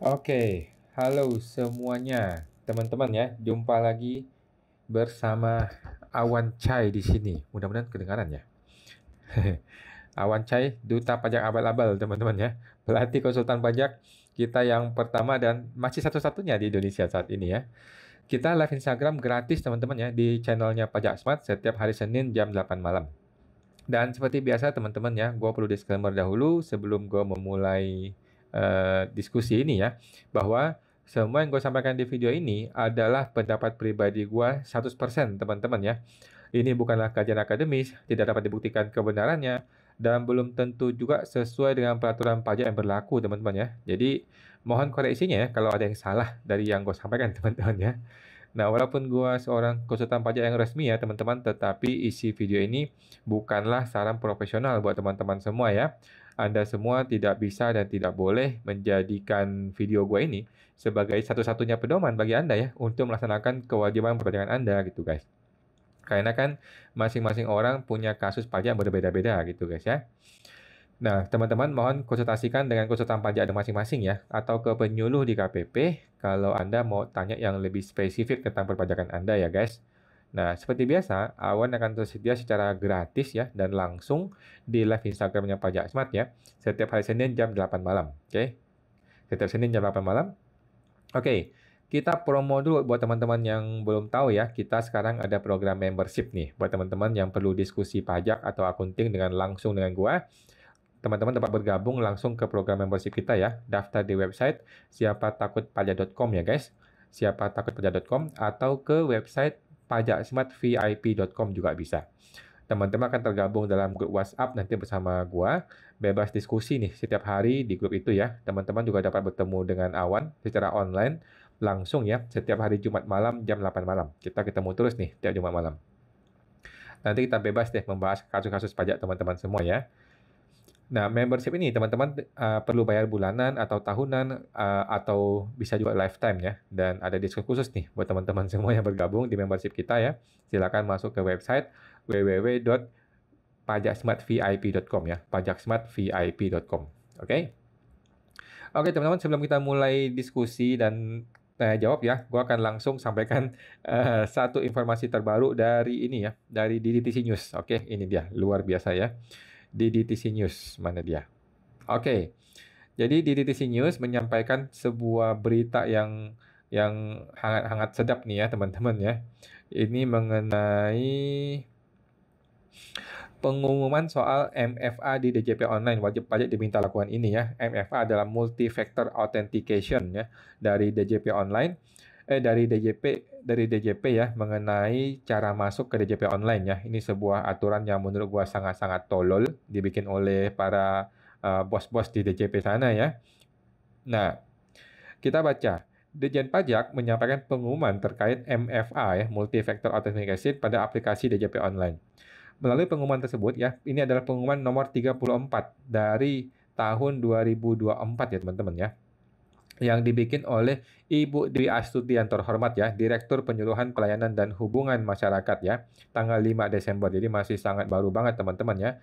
Oke, halo semuanya, teman-teman ya. Jumpa lagi bersama Awan Chai di sini. Mudah-mudahan kedengaran ya. Awan Chai, Duta Pajak Abal-Abal, teman-teman ya. Pelatih konsultan pajak kita yang pertama dan masih satu-satunya di Indonesia saat ini ya. Kita live Instagram gratis, teman-teman ya, di channelnya Pajak Smart setiap hari Senin jam 8 malam. Dan seperti biasa, teman-teman ya, gue perlu disclaimer dahulu sebelum gue memulai diskusi ini ya, bahwa semua yang gue sampaikan di video ini adalah pendapat pribadi gue 100%, teman-teman ya. Ini bukanlah kajian akademis, tidak dapat dibuktikan kebenarannya, dan belum tentu juga sesuai dengan peraturan pajak yang berlaku, teman-teman ya. Jadi, mohon koreksinya ya kalau ada yang salah dari yang gue sampaikan, teman-teman ya. Nah, walaupun gua seorang konsultan pajak yang resmi ya, teman-teman, tetapi isi video ini bukanlah saran profesional buat teman-teman semua ya. Anda semua tidak bisa dan tidak boleh menjadikan video gua ini sebagai satu-satunya pedoman bagi Anda ya untuk melaksanakan kewajiban perpajakan Anda gitu, guys. Karena kan masing-masing orang punya kasus pajak yang berbeda-beda gitu, guys ya. Nah, teman-teman mohon konsultasikan dengan konsultan pajak Anda masing-masing ya, atau ke penyuluh di KPP kalau Anda mau tanya yang lebih spesifik tentang perpajakan Anda ya guys. Nah, seperti biasa, Awan akan tersedia secara gratis ya dan langsung di live Instagramnya Pajak Smart ya, setiap hari Senin jam 8 malam. Oke? Setiap Senin jam 8 malam. Oke, kita promo dulu buat teman-teman yang belum tahu ya, kita sekarang ada program membership nih buat teman-teman yang perlu diskusi pajak atau akunting dengan langsung dengan gua. Teman-teman dapat bergabung langsung ke program membership kita ya. Daftar di website siapatakutpajak.com ya guys. Siapatakutpajak.com atau ke website pajaksmartvip.com juga bisa. Teman-teman akan tergabung dalam grup WhatsApp nanti bersama gua. Bebas diskusi nih setiap hari di grup itu ya. Teman-teman juga dapat bertemu dengan Awan secara online langsung ya setiap hari Jumat malam jam 8 malam. Kita ketemu terus nih tiap Jumat malam. Nanti kita bebas deh membahas kasus-kasus pajak teman-teman semua ya. Nah, membership ini teman-teman perlu bayar bulanan atau tahunan atau bisa juga lifetime ya. Dan ada diskon khusus nih buat teman-teman semua yang bergabung di membership kita ya. Silakan masuk ke website www.pajaksmartvip.com ya, pajaksmartvip.com. Oke. Oke, teman-teman, sebelum kita mulai diskusi dan tanya jawab ya, gua akan langsung sampaikan satu informasi terbaru dari ini ya, dari DDTC News. Oke, ini dia, luar biasa ya. DDTC News, mana dia? Oke, jadi DDTC News menyampaikan sebuah berita yang hangat-hangat sedap nih ya teman-teman ya. Ini mengenai pengumuman soal MFA di DJP Online. Wajib pajak diminta lakukan ini ya. MFA adalah Multi-Factor Authentication ya dari DJP Online. Dari DJP ya mengenai cara masuk ke DJP online ya. Ini sebuah aturan yang menurut gua sangat-sangat tolol dibikin oleh para bos-bos di DJP sana ya. Nah, kita baca. Ditjen Pajak menyampaikan pengumuman terkait MFA ya, Multi Factor Authentication pada aplikasi DJP online. Melalui pengumuman tersebut ya, ini adalah pengumuman nomor 34 dari tahun 2024 ya teman-teman ya, yang dibikin oleh Ibu Dwi Astuti yang terhormat ya, Direktur Penyuluhan Pelayanan dan Hubungan Masyarakat ya, tanggal 5 Desember. Jadi masih sangat baru banget teman-teman ya.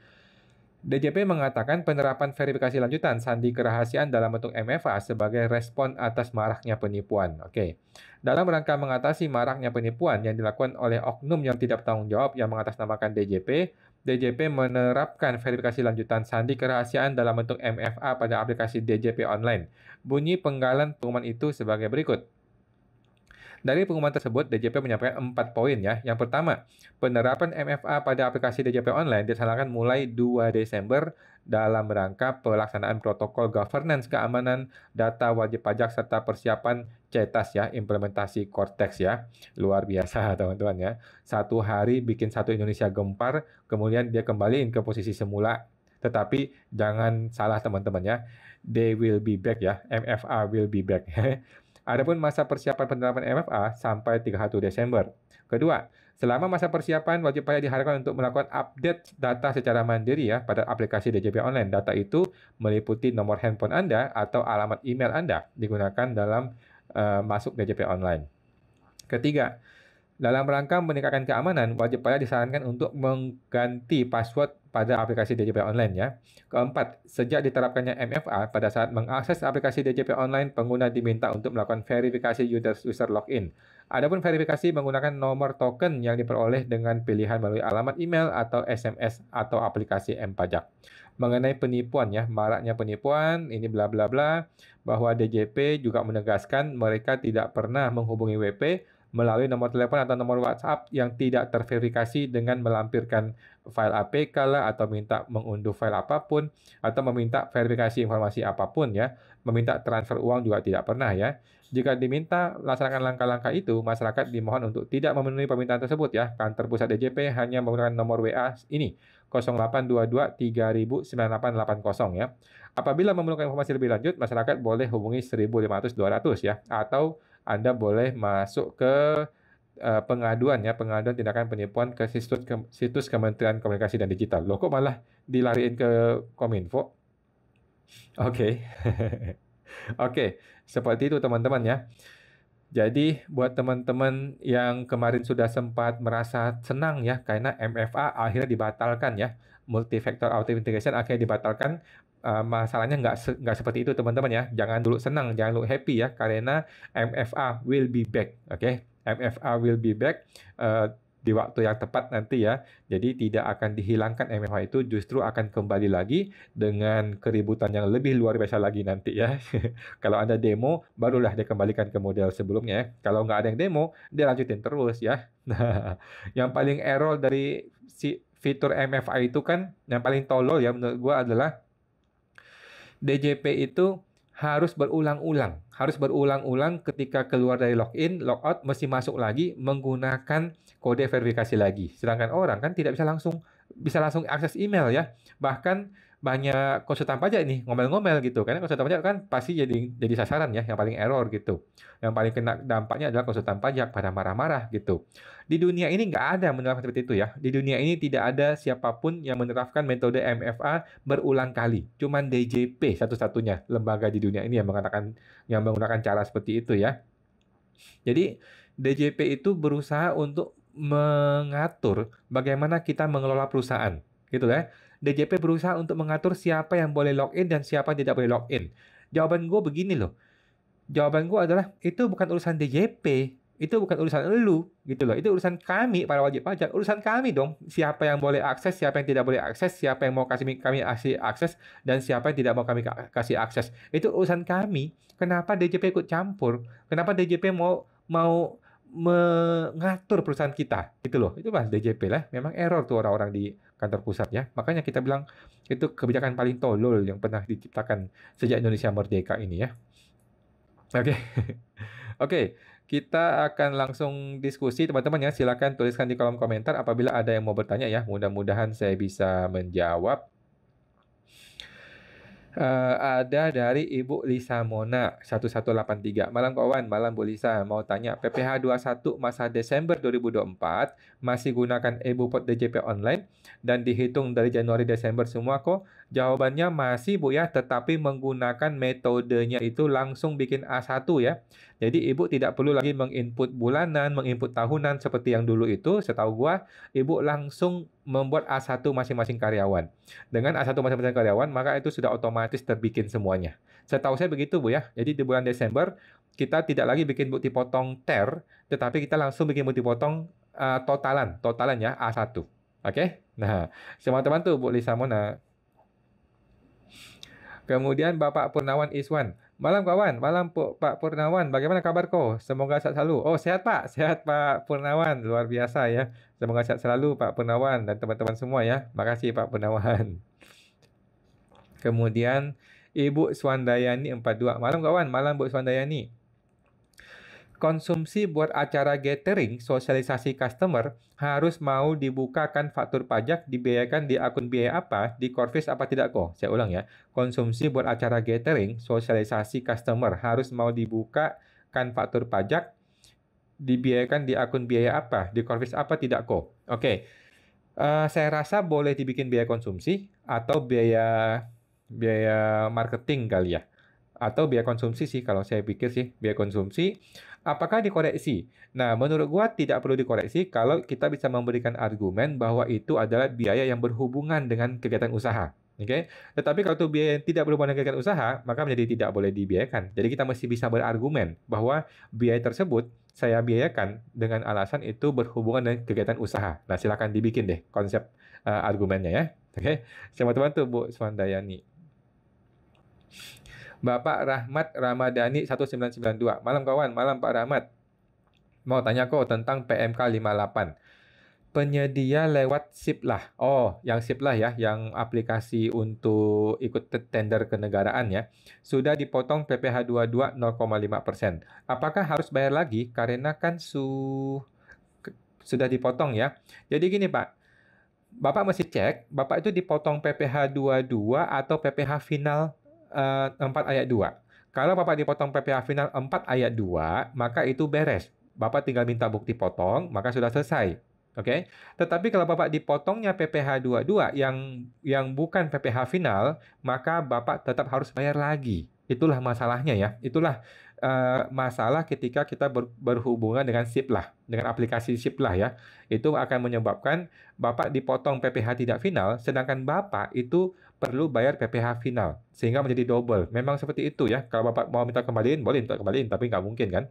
DJP mengatakan penerapan verifikasi lanjutan sandi kerahasiaan dalam bentuk MFA sebagai respon atas maraknya penipuan. Oke. Dalam rangka mengatasi maraknya penipuan yang dilakukan oleh oknum yang tidak bertanggung jawab yang mengatasnamakan DJP menerapkan verifikasi lanjutan sandi kerahasiaan dalam bentuk MFA pada aplikasi DJP online. Bunyi penggalan pengumuman itu sebagai berikut. Dari pengumuman tersebut, DJP menyampaikan 4 poin ya. Yang pertama, penerapan MFA pada aplikasi DJP online dilaksanakan mulai 2 Desember dalam rangka pelaksanaan protokol governance keamanan data wajib pajak serta persiapan CETAS ya, implementasi Cortex ya. Luar biasa teman-teman ya. Satu hari bikin satu Indonesia gempar, kemudian dia kembaliin ke posisi semula. Tetapi jangan salah teman-teman ya. They will be back ya. MFA will be back. Adapun masa persiapan penerapan MFA sampai 31 Desember. Kedua, selama masa persiapan wajib pajak diharapkan untuk melakukan update data secara mandiri ya pada aplikasi DJP Online. Data itu meliputi nomor handphone Anda atau alamat email Anda digunakan dalam masuk DJP Online. Ketiga, Dalam rangka meningkatkan keamanan, wajib pajak disarankan untuk mengganti password pada aplikasi DJP online ya. Keempat, sejak diterapkannya MFA, pada saat mengakses aplikasi DJP online, pengguna diminta untuk melakukan verifikasi user login. Adapun verifikasi menggunakan nomor token yang diperoleh dengan pilihan melalui alamat email atau SMS atau aplikasi M-Pajak. Mengenai penipuan ya, maraknya penipuan, ini bla bla bla, bahwa DJP juga menegaskan mereka tidak pernah menghubungi WP melalui nomor telepon atau nomor WhatsApp yang tidak terverifikasi dengan melampirkan file APK lah atau minta mengunduh file apapun atau meminta verifikasi informasi apapun ya. Meminta transfer uang juga tidak pernah ya. Jika diminta laksanakan langkah-langkah itu, masyarakat dimohon untuk tidak memenuhi permintaan tersebut ya. Kantor pusat DJP hanya menggunakan nomor WA ini 0822 3000 9880 ya. Apabila memerlukan informasi lebih lanjut, masyarakat boleh hubungi 1500 200 ya atau Anda boleh masuk ke pengaduan ya, pengaduan tindakan penipuan ke situs Kementerian Komunikasi dan Digital. Loh kok malah dilariin ke Kominfo? Oke. Oke, seperti itu teman-teman ya. Jadi buat teman-teman yang kemarin sudah sempat merasa senang ya karena MFA akhirnya dibatalkan ya, multi-factor authentication akhirnya dibatalkan. Masalahnya nggak seperti itu teman-teman ya. Jangan dulu senang, jangan dulu happy ya karena MFA will be back. Oke, MFA will be back di waktu yang tepat nanti ya. Jadi tidak akan dihilangkan MFA itu, justru akan kembali lagi dengan keributan yang lebih luar biasa lagi nanti ya. Kalau ada demo, barulah dia kembalikan ke model sebelumnya ya. Kalau nggak ada yang demo, dia lanjutin terus ya. Nah, yang paling error dari si fitur MFA itu kan, yang paling tolol ya menurut gua adalah DJP itu harus berulang-ulang. Harus berulang-ulang ketika keluar dari login, logout, mesti masuk lagi menggunakan kode verifikasi lagi. Sedangkan orang kan tidak bisa langsung akses email ya. Bahkan banyak konsultan pajak ini ngomel-ngomel gitu. Karena konsultan pajak kan pasti jadi sasaran ya, yang paling error gitu. Yang paling kena dampaknya adalah konsultan pajak pada marah-marah gitu. Di dunia ini nggak ada yang menerapkan seperti itu ya. Di dunia ini tidak ada siapapun yang menerapkan metode MFA berulang kali. Cuman DJP satu-satunya lembaga di dunia ini yang menggunakan cara seperti itu ya. Jadi DJP itu berusaha untuk mengatur bagaimana kita mengelola perusahaan, gitu ya. DJP berusaha untuk mengatur siapa yang boleh login dan siapa yang tidak boleh login. Jawaban gue begini loh. Jawaban gue adalah itu bukan urusan DJP, itu bukan urusan elu gitu loh. Itu urusan kami para wajib pajak, urusan kami dong. Siapa yang boleh akses, siapa yang tidak boleh akses, siapa yang mau kami kasih akses dan siapa yang tidak mau kami kasih akses. Itu urusan kami. Kenapa DJP ikut campur? Kenapa DJP mau mengatur perusahaan kita gitu loh. Itu mas DJP lah. Memang error tuh orang-orang di kantor pusat ya. Makanya kita bilang itu kebijakan paling tolol yang pernah diciptakan sejak Indonesia merdeka ini ya. Oke. Oke, kita akan langsung diskusi teman-teman ya. Silakan tuliskan di kolom komentar apabila ada yang mau bertanya ya. Mudah-mudahan saya bisa menjawab. Ada dari Ibu Lisa Mona 1183. Malam kawan, malam Bu Lisa. Mau tanya, PPh 21 masa Desember 2024 masih gunakan e-Bupot DJP online dan dihitung dari Januari Desember semua kok? Jawabannya masih Bu ya, tetapi menggunakan metodenya itu langsung bikin A1 ya. Jadi Ibu tidak perlu lagi menginput bulanan, menginput tahunan seperti yang dulu itu. Setahu gua, Ibu langsung membuat A1 masing-masing karyawan. Dengan A1 masing-masing karyawan, maka itu sudah otomatis terbikin semuanya. Setahu saya begitu, Bu ya. Jadi di bulan Desember, kita tidak lagi bikin bukti potong TER, tetapi kita langsung bikin bukti potong totalan ya, A1. Oke? Nah, teman-teman tuh, Bu Lisa Mona. Kemudian Bapak Purnawan Iswan. Malam kawan, malam Pak Purnawan. Bagaimana kabar kau? Semoga sehat selalu. Oh, sehat Pak. Sehat Pak Purnawan. Luar biasa ya. Semoga sehat selalu Pak Purnawan dan teman-teman semua ya. Makasih Pak Purnawan. Kemudian Ibu Swandayani 42. Malam kawan, malam Bu Swandayani. Konsumsi buat acara gathering, sosialisasi customer, harus mau dibukakan faktur pajak, dibiayakan di akun biaya apa, di Corvis apa tidak kok? Saya ulang ya. Konsumsi buat acara gathering, sosialisasi customer, harus mau dibukakan faktur pajak, dibiayakan di akun biaya apa, di Corvis apa tidak kok? Oke. Saya rasa boleh dibikin biaya konsumsi atau biaya marketing kali ya. atau biaya konsumsi sih kalau saya pikir sih, biaya konsumsi. Apakah dikoreksi? Nah, menurut gua tidak perlu dikoreksi kalau kita bisa memberikan argumen bahwa itu adalah biaya yang berhubungan dengan kegiatan usaha. Oke, tetapi kalau itu biaya yang tidak berhubungan dengan kegiatan usaha, maka menjadi tidak boleh dibiayakan. Jadi kita mesti bisa berargumen bahwa biaya tersebut saya biayakan dengan alasan itu berhubungan dengan kegiatan usaha. Nah, silakan dibikin deh konsep argumennya ya. Oke, sama teman tuh Bu Swandayani. Bapak Rahmat Ramadhani 1992. Malam kawan, malam Pak Rahmat. Mau tanya kok tentang PMK 58. Penyedia lewat Siplah. Oh, yang Siplah ya, yang aplikasi untuk ikut tender kenegaraan ya. Sudah dipotong PPh 22 0,5%. Apakah harus bayar lagi? Karena kan sudah dipotong ya. Jadi gini Pak, Bapak mesti cek, Bapak itu dipotong PPh 22 atau PPh final 4 ayat 2. Kalau Bapak dipotong PPh final 4 ayat 2, maka itu beres. Bapak tinggal minta bukti potong, maka sudah selesai. Oke. Tetapi kalau Bapak dipotongnya PPh 22 yang bukan PPh final, maka Bapak tetap harus bayar lagi. Itulah masalahnya ya. Itulah masalah ketika kita berhubungan dengan Siplah, dengan aplikasi Siplah ya. Itu akan menyebabkan Bapak dipotong PPh tidak final, sedangkan Bapak itu perlu bayar PPh final, sehingga menjadi double. Memang seperti itu ya. Kalau Bapak mau minta kembaliin, boleh minta kembaliin, tapi nggak mungkin kan?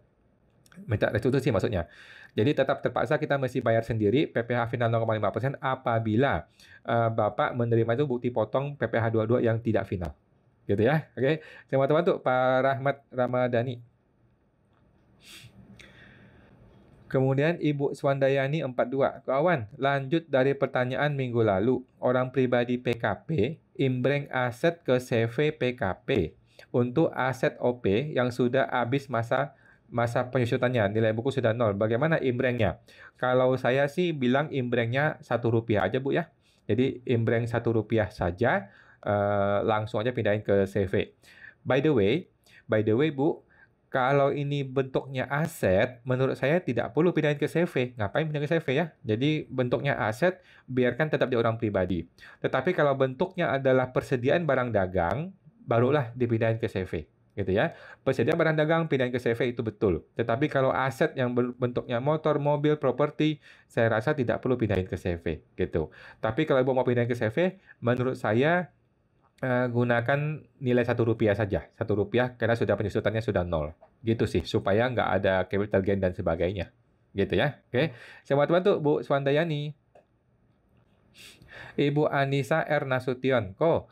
Minta restitusi maksudnya. Jadi tetap terpaksa kita mesti bayar sendiri PPh final 0,5% apabila Bapak menerima itu bukti potong PPh 22 yang tidak final. Gitu ya. Oke. Teman-teman tuh Pak Rahmat Ramadhani. Kemudian Ibu Swandayani 42. Kawan, lanjut dari pertanyaan minggu lalu. Orang pribadi PKP, imbreng aset ke CV PKP untuk aset OP yang sudah habis masa penyusutannya, nilai buku sudah 0. Bagaimana imbrengnya? Kalau saya sih bilang imbrengnya Rp1 aja Bu ya. Jadi imbreng Rp1 saja, langsung aja pindahin ke CV. By the way Bu, kalau ini bentuknya aset, menurut saya tidak perlu pindahin ke CV. Ngapain pindah ke CV ya? Jadi bentuknya aset, biarkan tetap di orang pribadi. Tetapi kalau bentuknya adalah persediaan barang dagang, barulah dipindahin ke CV. Gitu ya. Persediaan barang dagang pindahin ke CV itu betul. Tetapi kalau aset yang bentuknya motor, mobil, properti, saya rasa tidak perlu pindahin ke CV. Gitu. Tapi kalau Ibu mau pindahin ke CV, menurut saya gunakan nilai Rp1 saja. Rp1 karena sudah penyusutannya sudah 0. Gitu sih, supaya nggak ada capital gain dan sebagainya. Gitu ya. Oke. Sama teman tuh Bu Swandayani. Ibu Anissa R. Nasution. Kok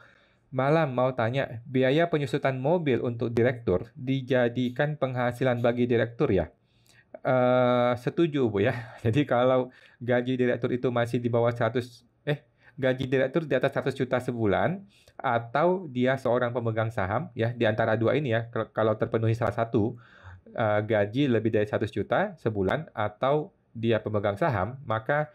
malam mau tanya, biaya penyusutan mobil untuk direktur dijadikan penghasilan bagi direktur ya? Setuju Bu ya. Jadi kalau gaji direktur itu masih di bawah 100, gaji direktur di atas 100 juta sebulan, atau dia seorang pemegang saham ya, di antara dua ini ya, kalau terpenuhi salah satu, gaji lebih dari 100 juta sebulan atau dia pemegang saham, maka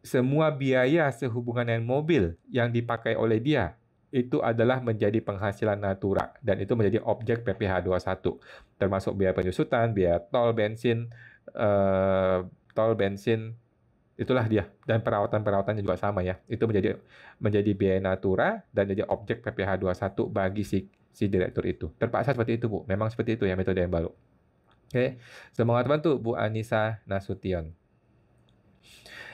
semua biaya sehubungan dengan mobil yang dipakai oleh dia itu adalah menjadi penghasilan natura dan itu menjadi objek PPh 21, termasuk biaya penyusutan, biaya tol, bensin, itulah dia, dan perawatan-perawatannya juga sama ya. Itu menjadi biaya natura dan jadi objek PPh 21 bagi si direktur itu. Terpaksa seperti itu, Bu. Memang seperti itu ya metode yang baru. Oke. Semangat bantu Bu Anissa Nasution.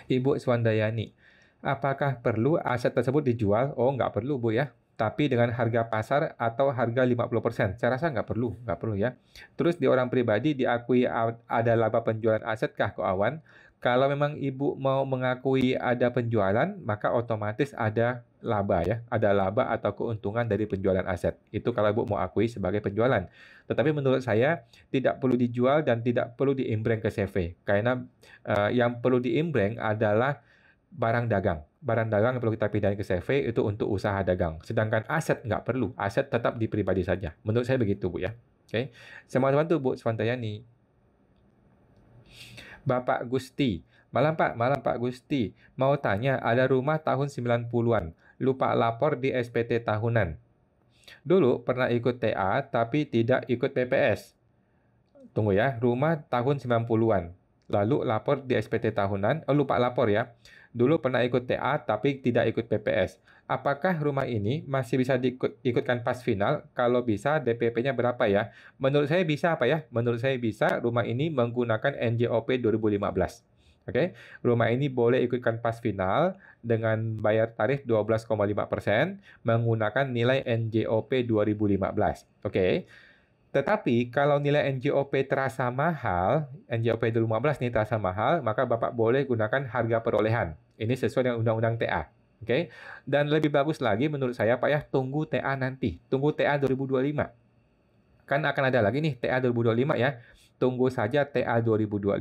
Ibu Swandayani. Apakah perlu aset tersebut dijual? Oh, nggak perlu, Bu ya. Tapi dengan harga pasar atau harga 50%. Saya rasa nggak perlu ya. Terus di orang pribadi diakui ada laba penjualan aset kah, Ko Awan? Kalau memang Ibu mau mengakui ada penjualan, maka otomatis ada laba ya. Ada laba atau keuntungan dari penjualan aset. Itu kalau Ibu mau akui sebagai penjualan. Tetapi menurut saya tidak perlu dijual dan tidak perlu diimbreng ke CV. Karena yang perlu diimbreng adalah barang dagang. Barang dagang yang perlu kita pindahin ke CV itu untuk usaha dagang. Sedangkan aset nggak perlu. Aset tetap di pribadi saja. Menurut saya begitu, Bu ya. Oke. Semangat bantu Bu Swantayani. Bapak Gusti. Malam Pak Gusti. Mau tanya, ada rumah tahun 90-an. Lupa lapor di SPT tahunan. Dulu pernah ikut TA tapi tidak ikut PPS. Tunggu ya, rumah tahun 90-an. Lalu lapor di SPT tahunan, lupa lapor ya. Dulu pernah ikut TA tapi tidak ikut PPS. Apakah rumah ini masih bisa diikutkan pas final? Kalau bisa, DPP-nya berapa ya? Menurut saya bisa apa ya? Menurut saya bisa rumah ini menggunakan NJOP 2015. Oke, rumah ini boleh ikutkan pas final dengan bayar tarif 12,5% menggunakan nilai NJOP 2015. Oke. Tetapi kalau nilai NJOP terasa mahal, NJOP 2015 nih terasa mahal, maka Bapak boleh gunakan harga perolehan. Ini sesuai dengan Undang-Undang TA. Oke. Dan lebih bagus lagi menurut saya Pak ya, tunggu TA nanti. Tunggu TA 2025. Kan akan ada lagi nih TA 2025 ya. Tunggu saja TA 2025,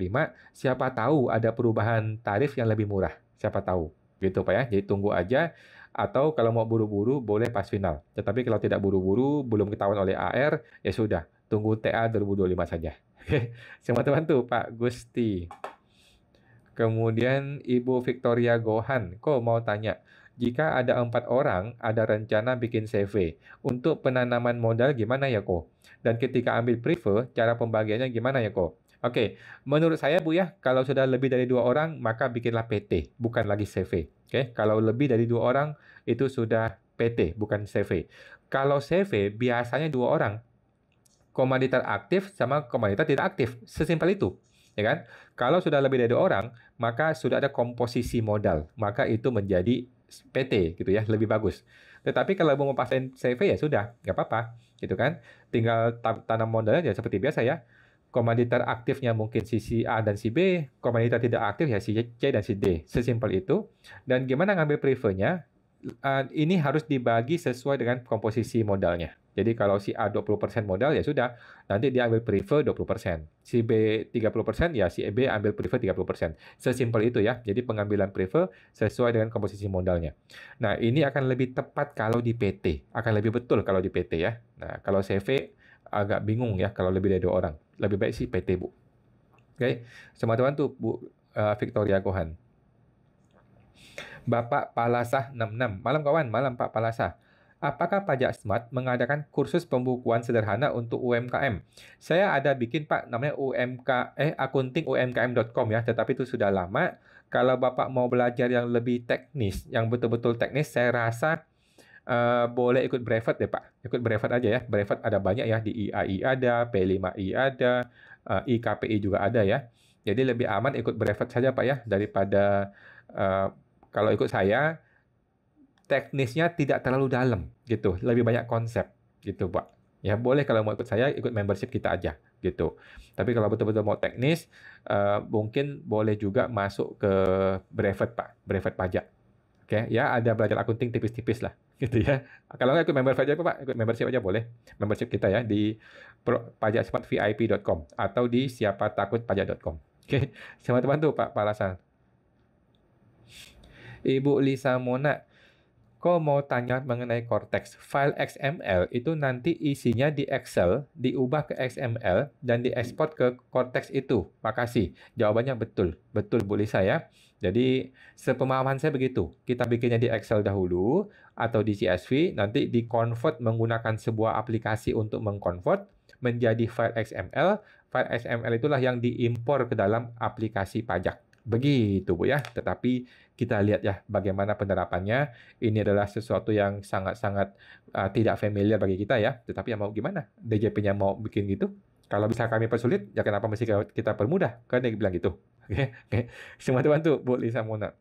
siapa tahu ada perubahan tarif yang lebih murah. Siapa tahu. Gitu Pak ya. Jadi tunggu aja. Atau kalau mau buru-buru boleh pas final. Tetapi kalau tidak buru-buru, belum ketahuan oleh AR, ya sudah. Tunggu TA 2025 saja. Oke. Sama teman tuh Pak Gusti. Kemudian Ibu Victoria Gohan, kok mau tanya, jika ada 4 orang, ada rencana bikin CV. Untuk penanaman modal gimana ya kok? Dan ketika ambil prefer, cara pembagiannya gimana ya kok? Oke, menurut saya Bu ya, kalau sudah lebih dari 2 orang, maka bikinlah PT, bukan lagi CV. Oke, kalau lebih dari 2 orang, itu sudah PT, bukan CV. Kalau CV, biasanya 2 orang, komoditor aktif sama komoditor tidak aktif. Sesimpel itu. Ya kan? Kalau sudah lebih dari 2 orang, maka sudah ada komposisi modal. Maka itu menjadi PT gitu ya, lebih bagus. Tetapi kalau mau pasang CV ya sudah, nggak apa-apa, gitu kan? Tinggal tanam modalnya ya seperti biasa ya. Komoditor aktifnya mungkin si A dan si B, komoditor tidak aktif ya si C dan si D. Sesimpel itu. Dan gimana ngambil prefernya? Ini harus dibagi sesuai dengan komposisi modalnya. Jadi kalau si A 20% modal ya sudah, nanti dia ambil prefer 20%. Si B 30% ya si B ambil prefer 30%. Sesimpel itu ya. Jadi pengambilan prefer sesuai dengan komposisi modalnya. Nah, ini akan lebih tepat kalau di PT. Akan lebih betul kalau di PT ya. Nah, kalau CV agak bingung ya kalau lebih dari 2 orang. Lebih baik sih PT, Bu. Oke. Sama teman tuh Bu Victoria Gohan. Bapak Palasah 66. Malam kawan, malam Pak Palasah. Apakah Pajak Smart mengadakan kursus pembukuan sederhana untuk UMKM? Saya ada bikin Pak, namanya akunting umkm.com ya, tetapi itu sudah lama. Kalau Bapak mau belajar yang lebih teknis, yang betul-betul teknis, saya rasa boleh ikut brevet deh Pak. Ikut brevet aja ya. Brevet ada banyak ya, di IAI ada, P5I ada, IKPI juga ada ya. Jadi lebih aman ikut brevet saja Pak ya, daripada eh, kalau ikut saya, teknisnya tidak terlalu dalam gitu, lebih banyak konsep gitu, Pak. Ya boleh kalau mau ikut saya, ikut membership kita aja gitu. Tapi kalau betul-betul mau teknis, mungkin boleh juga masuk ke brevet, Pak, brevet pajak. Oke, ya ada belajar akunting tipis-tipis lah gitu ya. Kalau nggak ikut membership aja, Pak, ikut membership aja boleh. Membership kita ya di pajaksmartvip.com atau di siapatakutpajak.com. Oke, sama teman tuh Pak Palasan. Ibu Lisa Mona, kok mau tanya mengenai Cortex. File XML itu nanti isinya di Excel, diubah ke XML, dan diekspor ke Cortex itu. Makasih. Jawabannya betul. Betul, Bu Lisa ya. Jadi, sepemahaman saya begitu. Kita bikinnya di Excel dahulu, atau di CSV, nanti di-convert menggunakan sebuah aplikasi untuk mengconvert menjadi file XML. File XML itulah yang diimpor ke dalam aplikasi pajak. Begitu, Bu ya. Tetapi kita lihat ya bagaimana penerapannya. Ini adalah sesuatu yang sangat-sangat tidak familiar bagi kita ya. Tetapi ya mau gimana? DJP-nya mau bikin gitu. Kalau bisa kami persulit, ya kenapa mesti kita permudah? Kan dia bilang gitu. Oke, oke. Semua teman tuh, Bu Lisa Mona.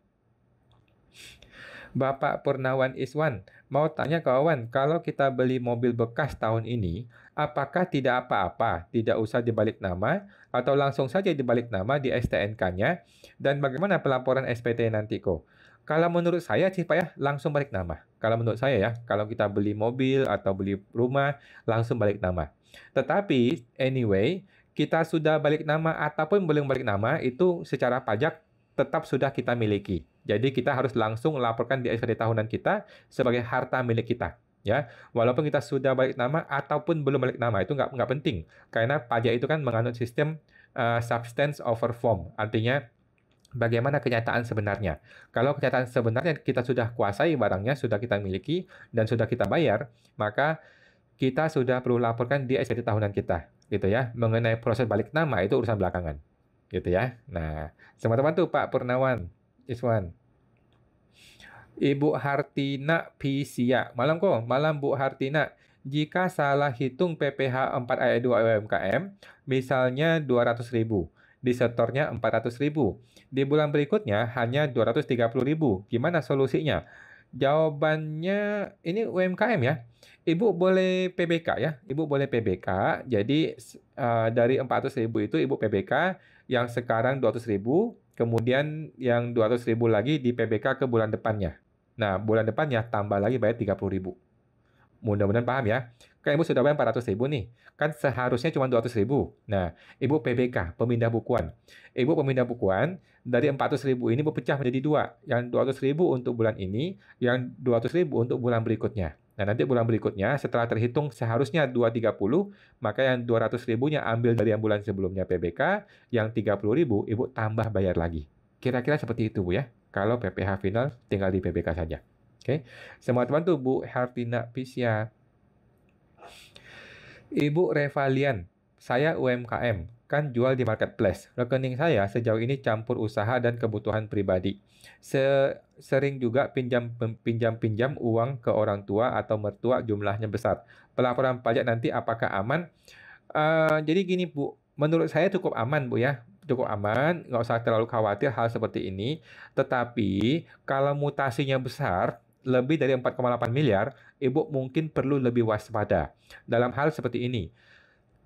Bapak Purnawan Iswan, mau tanya kawan, kalau kita beli mobil bekas tahun ini, apakah tidak apa-apa, tidak usah dibalik nama, atau langsung saja dibalik nama di STNK-nya, dan bagaimana pelaporan SPT nanti kok? Kalau menurut saya sih Pak ya, langsung balik nama. Kalau menurut saya ya, kalau kita beli mobil atau beli rumah, langsung balik nama. Tetapi, anyway, kita sudah balik nama ataupun belum balik nama, itu secara pajak tetap sudah kita miliki. Jadi kita harus langsung laporkan di SPT tahunan kita sebagai harta milik kita. Ya, walaupun kita sudah balik nama ataupun belum balik nama itu nggak penting karena pajak itu kan menganut sistem substance over form, artinya bagaimana kenyataan sebenarnya. Kalau kenyataan sebenarnya kita sudah kuasai barangnya, sudah kita miliki dan sudah kita bayar, maka kita sudah perlu laporkan di SPT tahunan kita, gitu ya. Mengenai proses balik nama itu urusan belakangan, gitu ya. Nah, sama teman tuh Pak Purnawan Iswan. Ibu Hartina Pisia. Malam kok, malam Bu Hartina. Jika salah hitung PPh 4 ayat 2 UMKM, misalnya 200.000, disetornya 400.000. Di bulan berikutnya hanya 230.000. Gimana solusinya? Jawabannya ini UMKM ya. Ibu boleh PBK ya. Ibu boleh PBK. Jadi dari 400.000 itu Ibu PBK yang sekarang 200.000, kemudian yang 200.000 lagi di PBK ke bulan depannya. Nah, bulan depannya tambah lagi bayar 30.000. Mudah-mudahan paham ya. Kan Ibu sudah bayar 400.000 nih. Kan seharusnya cuma 200.000. Nah, Ibu PBK, pemindah bukuan. Ibu pemindah bukuan, dari 400.000 ini pecah menjadi dua. Yang 200.000 untuk bulan ini, yang 200.000 untuk bulan berikutnya. Nah, nanti bulan berikutnya setelah terhitung seharusnya 230, maka yang 200.000-nya ambil dari yang bulan sebelumnya PBK, yang 30.000 Ibu tambah bayar lagi. Kira-kira seperti itu, Bu ya. Kalau PPh final tinggal di PBK saja. Oke. Semua teman tuh Bu Hartina Pisya. Ibu Revalian, saya UMKM, kan jual di marketplace. Rekening saya sejauh ini campur usaha dan kebutuhan pribadi. Sering juga pinjam-pinjam uang ke orang tua atau mertua jumlahnya besar. Pelaporan pajak nanti apakah aman? Jadi gini Bu, menurut saya cukup aman Bu ya. Cukup aman, nggak usah terlalu khawatir hal seperti ini. Tetapi kalau mutasinya besar, lebih dari 4,8 miliar, Ibu mungkin perlu lebih waspada. Dalam hal seperti ini,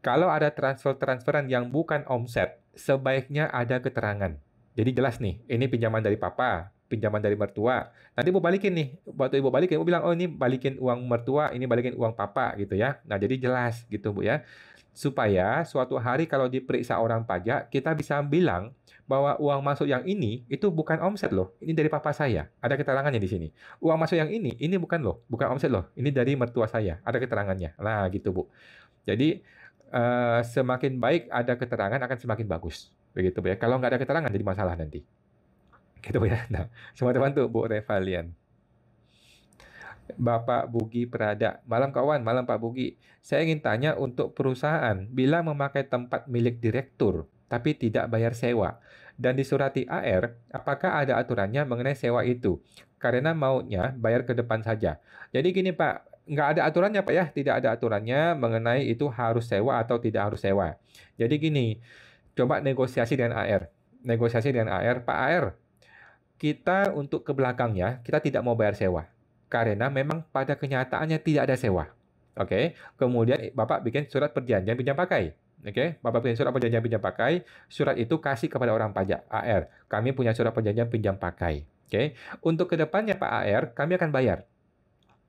kalau ada transferan yang bukan omset, sebaiknya ada keterangan. Jadi jelas nih, ini pinjaman dari papa, pinjaman dari mertua. Nanti Ibu balikin nih, waktu Ibu balikin, Ibu bilang, oh ini balikin uang mertua, ini balikin uang papa gitu ya. Nah jadi jelas gitu Bu ya. Supaya suatu hari kalau diperiksa orang pajak, kita bisa bilang bahwa uang masuk yang ini itu bukan omset loh. Ini dari papa saya. Ada keterangannya di sini. Uang masuk yang ini bukan loh, bukan omset loh. Ini dari mertua saya. Ada keterangannya. Nah, gitu Bu. Jadi semakin baik ada keterangan akan semakin bagus. Begitu Bu ya. Kalau nggak ada keterangan jadi masalah nanti. Gitu Bu ya. Nah, semua teman tuh Bu Revalian. Bapak Bugi Prada. Malam kawan, malam Pak Bugi. Saya ingin tanya untuk perusahaan, bila memakai tempat milik direktur, tapi tidak bayar sewa, dan disurati AR, apakah ada aturannya mengenai sewa itu? Karena maunya bayar ke depan saja. Jadi gini Pak, nggak ada aturannya Pak ya, tidak ada aturannya mengenai itu harus sewa atau tidak harus sewa. Jadi gini, coba negosiasi dengan AR. Negosiasi dengan AR, Pak AR, kita untuk ke belakangnya, kita tidak mau bayar sewa. Karena memang pada kenyataannya tidak ada sewa. Oke, kemudian Bapak bikin surat perjanjian pinjam pakai. Oke, Bapak bikin surat perjanjian pinjam pakai, surat itu kasih kepada orang pajak, AR. Kami punya surat perjanjian pinjam pakai. Oke, untuk kedepannya Pak AR, kami akan bayar.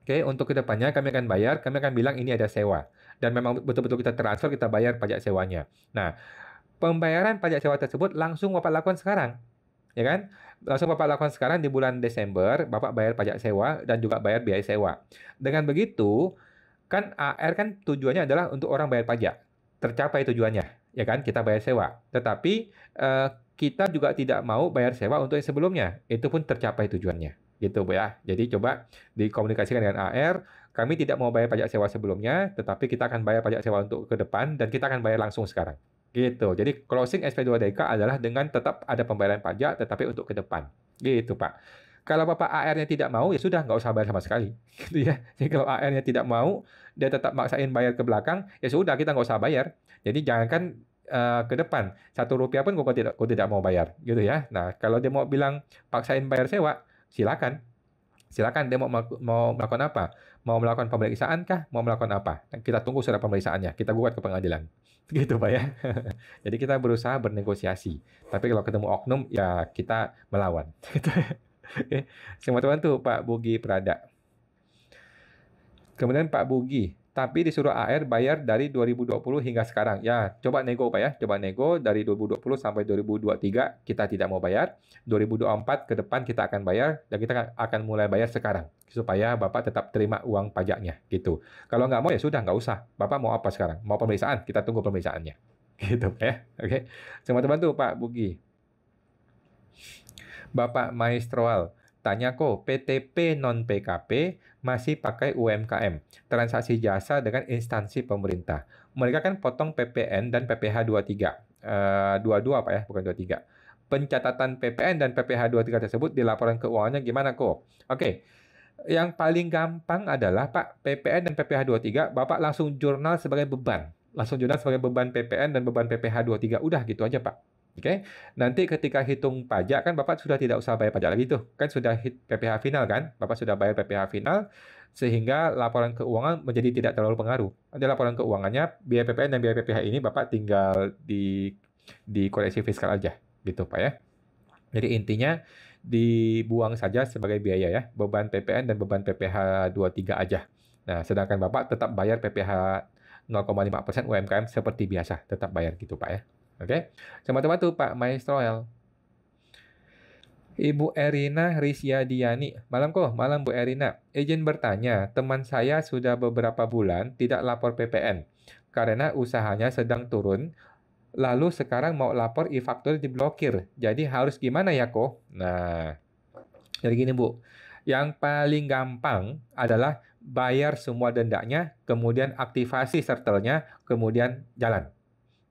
Oke, untuk kedepannya kami akan bayar, kami akan bilang ini ada sewa. Dan memang betul-betul kita transfer, kita bayar pajak sewanya. Nah, pembayaran pajak sewa tersebut langsung Bapak lakukan sekarang. Ya kan? Langsung Bapak lakukan sekarang di bulan Desember, Bapak bayar pajak sewa dan juga bayar biaya sewa. Dengan begitu, kan AR kan tujuannya adalah untuk orang bayar pajak. Tercapai tujuannya, ya kan? Kita bayar sewa. Tetapi kita juga tidak mau bayar sewa untuk yang sebelumnya. Itu pun tercapai tujuannya. Gitu Bu ya. Jadi coba dikomunikasikan dengan AR, kami tidak mau bayar pajak sewa sebelumnya, tetapi kita akan bayar pajak sewa untuk ke depan dan kita akan bayar langsung sekarang. Gitu. Jadi closing SP2DK adalah dengan tetap ada pembayaran pajak tetapi untuk ke depan. Gitu, Pak. Kalau Bapak AR-nya tidak mau, ya sudah nggak usah bayar sama sekali. Gitu ya. Jadi kalau AR-nya tidak mau, dia tetap maksain bayar ke belakang, ya sudah kita nggak usah bayar. Jadi jangankan ke depan, 1 rupiah pun kau tidak mau bayar. Gitu ya. Nah, kalau dia mau bilang paksain bayar sewa, silakan. Silakan dia mau melakukan apa? Mau melakukan pemeriksaan kah? Mau melakukan apa? Kita tunggu surat pemeriksaannya. Kita gugat ke pengadilan. Gitu Pak ya. Jadi kita berusaha bernegosiasi. Tapi kalau ketemu oknum ya kita melawan. Oke. Semua teman tuh Pak Bugi Prada. Kemudian Pak Bugi, tapi disuruh AR bayar dari 2020 hingga sekarang. Ya, coba nego Pak ya. Coba nego dari 2020 sampai 2023 kita tidak mau bayar. 2024 ke depan kita akan bayar dan kita akan mulai bayar sekarang supaya Bapak tetap terima uang pajaknya gitu. Kalau nggak mau ya sudah nggak usah. Bapak mau apa sekarang? Mau pemeriksaan? Kita tunggu pemeriksaannya. Gitu Pak ya. Oke. Semua teman tuh Pak Bugi. Bapak Maestroal, tanya kok PTP non PKP masih pakai UMKM, transaksi jasa dengan instansi pemerintah. Mereka kan potong PPN dan PPh 23. 22 Pak ya, bukan 23. pencatatan PPN dan PPh 23 tersebut di laporan keuangannya gimana kok? Oke. Yang paling gampang adalah Pak, PPN dan PPh 23 Bapak langsung jurnal sebagai beban. Langsung jurnal sebagai beban PPN dan beban PPh 23. Udah gitu aja, Pak. Oke. Nanti ketika hitung pajak kan Bapak sudah tidak usah bayar pajak lagi tuh. Kan sudah hit PPh final kan? Bapak sudah bayar PPh final sehingga laporan keuangan menjadi tidak terlalu pengaruh. Ada laporan keuangannya, biaya PPN dan biaya PPh ini Bapak tinggal di koreksi fiskal aja gitu, Pak ya. Jadi intinya dibuang saja sebagai biaya ya, beban PPN dan beban PPh 23 aja. Nah, sedangkan Bapak tetap bayar PPh 0,5% UMKM seperti biasa, tetap bayar gitu Pak ya. Oke, sama-sama tuh Pak Maestroel. Ibu Erina Risyadiani, malam kok, malam Bu Erina. Izin bertanya, teman saya sudah beberapa bulan tidak lapor PPN karena usahanya sedang turun. Lalu sekarang mau lapor e-faktur diblokir. Jadi harus gimana ya kok? Nah, jadi gini Bu. Yang paling gampang adalah bayar semua dendanya, kemudian aktivasi sertelnya, kemudian jalan.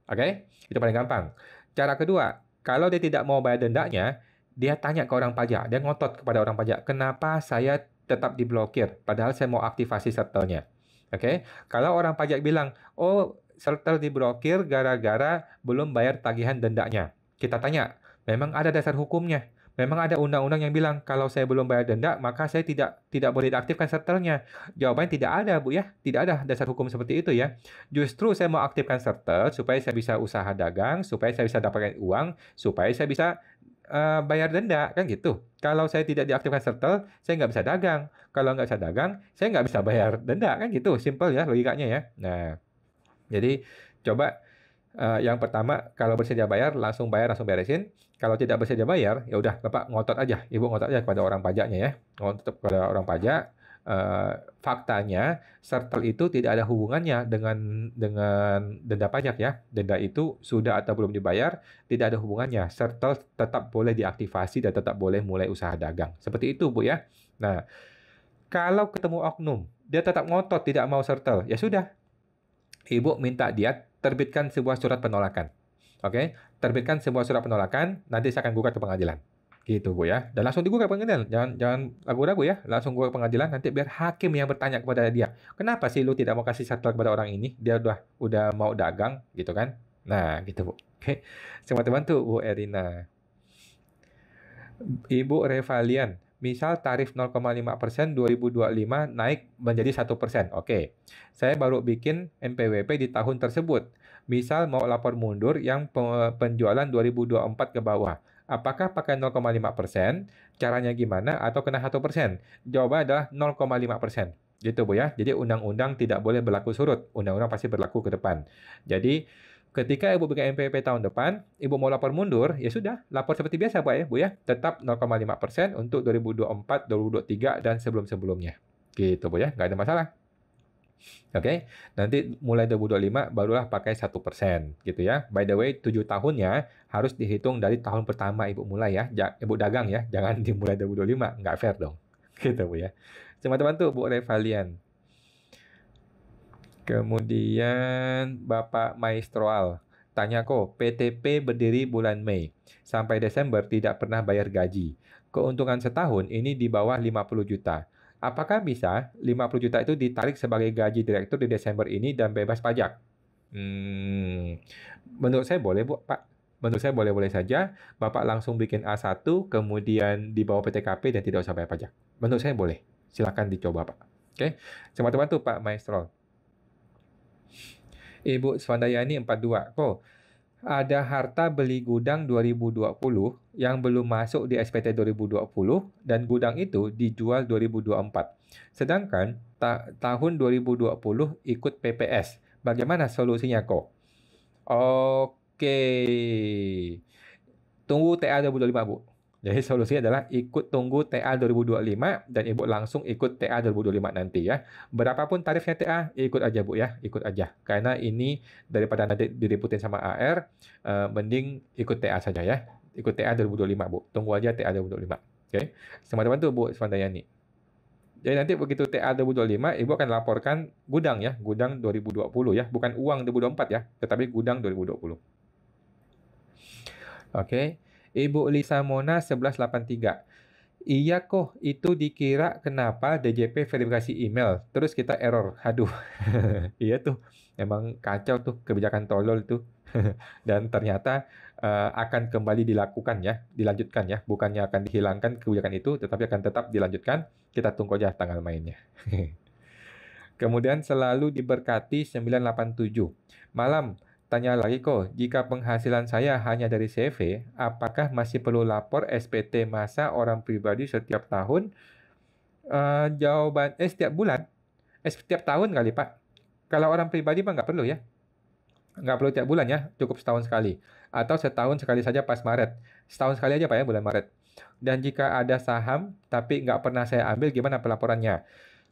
Oke? Itu paling gampang. Cara kedua, kalau dia tidak mau bayar dendanya, dia tanya ke orang pajak. Dia ngotot kepada orang pajak, kenapa saya tetap diblokir? Padahal saya mau aktivasi sertelnya. Oke? Kalau orang pajak bilang, oh sertel diblokir gara-gara belum bayar tagihan dendanya. Kita tanya, memang ada dasar hukumnya. Memang ada undang-undang yang bilang kalau saya belum bayar denda maka saya tidak boleh diaktifkan sertelnya. Jawabannya tidak ada, Bu ya. Tidak ada dasar hukum seperti itu ya. Justru saya mau aktifkan sertel supaya saya bisa usaha dagang, supaya saya bisa dapatkan uang, supaya saya bisa bayar denda kan gitu. Kalau saya tidak diaktifkan sertel, saya nggak bisa dagang. Kalau nggak bisa dagang, saya nggak bisa bayar denda kan gitu. Simple ya logikanya ya. Nah, jadi coba yang pertama kalau bersedia bayar langsung beresin. Kalau tidak bersedia bayar ya udah Bapak ngotot aja, Ibu ngotot aja kepada orang pajaknya ya. Ngotot kepada orang pajak. Faktanya sertel itu tidak ada hubungannya dengan denda pajak ya. Denda itu sudah atau belum dibayar tidak ada hubungannya. Sertel tetap boleh diaktifasi dan tetap boleh mulai usaha dagang. Seperti itu Bu ya. Nah, kalau ketemu oknum dia tetap ngotot tidak mau sertel, ya sudah Ibu minta dia terbitkan sebuah surat penolakan. Oke, terbitkan sebuah surat penolakan, nanti saya akan gugat ke pengadilan. Gitu, Bu ya. Dan langsung digugat ke pengadilan. Jangan ragu-ragu ya, langsung gugat ke pengadilan nanti biar hakim yang bertanya kepada dia. Kenapa sih lu tidak mau kasih settlement kepada orang ini? Dia udah mau dagang gitu kan. Nah, gitu, Bu. Oke. Teman-teman tuh Bu Erina. Ibu Revalian, misal tarif 0,5% 2025 naik menjadi 1%. Oke, saya baru bikin NPWP di tahun tersebut. Misal mau lapor mundur yang penjualan 2024 ke bawah. Apakah pakai 0,5%? Caranya gimana? Atau kena 1%? Jawabannya adalah 0,5%. Gitu Bu ya. Jadi undang-undang tidak boleh berlaku surut. Undang-undang pasti berlaku ke depan. Jadi ketika Ibu bikin NPWP tahun depan, Ibu mau lapor mundur, ya sudah, lapor seperti biasa Pak ya, Bu ya. Tetap 0,5% untuk 2024, 2023, dan sebelum-sebelumnya. Gitu Bu ya, nggak ada masalah. Oke, nanti mulai 2025 barulah pakai 1% gitu ya. By the way, 7 tahunnya harus dihitung dari tahun pertama Ibu mulai ya. Ibu dagang ya, jangan dimulai 2025, nggak fair dong. Gitu Bu ya. Teman-teman tuh Bu Revalian. Kemudian Bapak Maestroal, tanya kok, PTP berdiri bulan Mei, sampai Desember tidak pernah bayar gaji. Keuntungan setahun ini di bawah 50 juta. Apakah bisa 50 juta itu ditarik sebagai gaji direktur di Desember ini dan bebas pajak? Menurut saya boleh, Bu, Pak. Menurut saya boleh-boleh saja. Bapak langsung bikin A1, kemudian dibawa PTKP dan tidak usah bayar pajak. Menurut saya boleh. Silakan dicoba, Pak. Oke, teman-teman tuh Pak Maestro. Ibu Swandayani 42. Kok ada harta beli gudang 2020 yang belum masuk di SPT 2020 dan gudang itu dijual 2024. Sedangkan tahun 2020 ikut PPS. Bagaimana solusinya kok? Oke. Tunggu TA 2025, Bu. Jadi solusinya adalah tunggu TA 2025 dan Ibu langsung ikut TA 2025 nanti ya. Berapapun tarifnya TA, ikut aja Bu ya, ikut aja. Karena ini daripada nanti diributin sama AR, mending ikut TA saja ya. Ikut TA 2025 Bu. Tunggu aja TA 2025. Oke. Teman-teman tuh Bu Swandayani. Jadi nanti begitu TA 2025, Ibu akan laporkan gudang ya, gudang 2020 ya, bukan uang 2024 ya, tetapi gudang 2020. Oke. Ibu Lisa Mona 1183. Iya kok, itu dikira kenapa DJP verifikasi email, terus kita error. Aduh, iya tuh, emang kacau tuh kebijakan tolol tuh. Dan ternyata akan kembali dilakukan ya, dilanjutkan ya, bukannya akan dihilangkan kebijakan itu, tetapi akan tetap dilanjutkan. Kita tunggu aja tanggal mainnya. Kemudian selalu diberkati 987. Malam, tanya lagi kok, jika penghasilan saya hanya dari CV, apakah masih perlu lapor SPT masa orang pribadi setiap tahun? Setiap bulan? Setiap tahun kali Pak. Kalau orang pribadi Pak nggak perlu ya. Nggak perlu tiap bulan ya, cukup setahun sekali. Atau setahun sekali saja pas Maret. Setahun sekali aja Pak ya, bulan Maret. Dan jika ada saham, tapi nggak pernah saya ambil, gimana pelaporannya?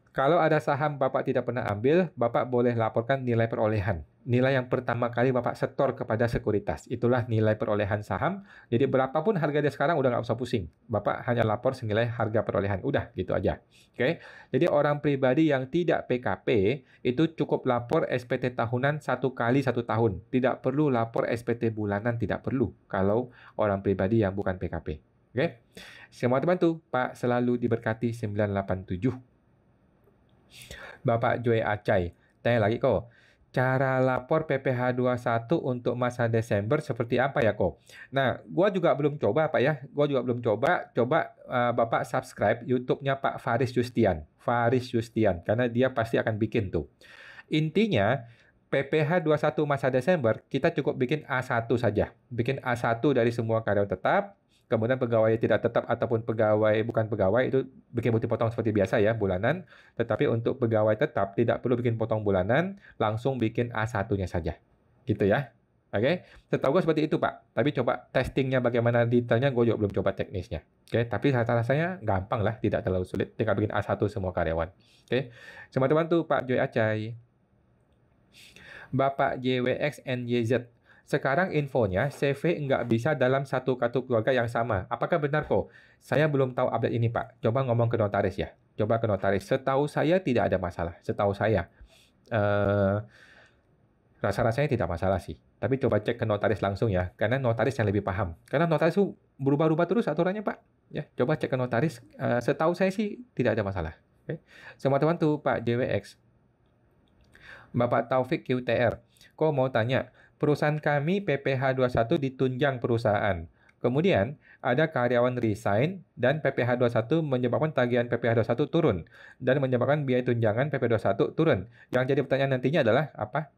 Kalau ada saham Bapak tidak pernah ambil, Bapak boleh laporkan nilai perolehan. Nilai yang pertama kali Bapak setor kepada sekuritas. Itulah nilai perolehan saham. Jadi berapapun harga dia sekarang udah nggak usah pusing. Bapak hanya lapor senilai harga perolehan. Udah, gitu aja. Oke. Jadi orang pribadi yang tidak PKP itu cukup lapor SPT tahunan 1 kali 1 tahun. Tidak perlu lapor SPT bulanan, tidak perlu. Kalau orang pribadi yang bukan PKP. Oke. Semua terbantu. Pak selalu diberkati 987. Bapak Joy Acai, tanya lagi kok, cara lapor PPh 21 untuk masa Desember seperti apa ya kok? Nah, gua juga belum coba Pak ya, gua juga belum coba. Coba Bapak subscribe YouTube-nya Pak Faris Justian, karena dia pasti akan bikin tuh. Intinya, PPh 21 masa Desember, kita cukup bikin A1 saja. Bikin A1 dari semua karyawan tetap, kemudian pegawai tidak tetap ataupun pegawai bukan pegawai itu bikin bukti potong seperti biasa ya, bulanan. Tetapi untuk pegawai tetap tidak perlu bikin potong bulanan, langsung bikin A1-nya saja. Gitu ya. Oke, setahu gue seperti itu Pak. Tapi coba testingnya bagaimana detailnya, gue juga belum coba teknisnya. Oke, tapi rasa-rasanya gampang lah, tidak terlalu sulit. Tinggal bikin A1 semua karyawan. Oke, semua teman-teman Pak Joy Acai. Bapak JWXNYZ. Sekarang infonya CV nggak bisa dalam satu kartu keluarga yang sama. Apakah benar kok? Saya belum tahu update ini Pak. Coba ngomong ke notaris ya. Coba ke notaris. Setahu saya tidak ada masalah. Setahu saya. Eh, rasa-rasanya tidak masalah sih. Tapi coba cek ke notaris langsung ya. Karena notaris yang lebih paham. Karena notaris itu berubah-ubah terus aturannya Pak. Ya, coba cek ke notaris. Setahu saya sih tidak ada masalah. Oke. Semua teman tuh Pak JWX. Bapak Taufik QTR, kok mau tanya, perusahaan kami PPh 21 ditunjang perusahaan. Kemudian, ada karyawan resign dan PPh 21 menyebabkan tagihan PPh 21 turun dan menyebabkan biaya tunjangan PPh 21 turun. Yang jadi pertanyaan nantinya adalah apa?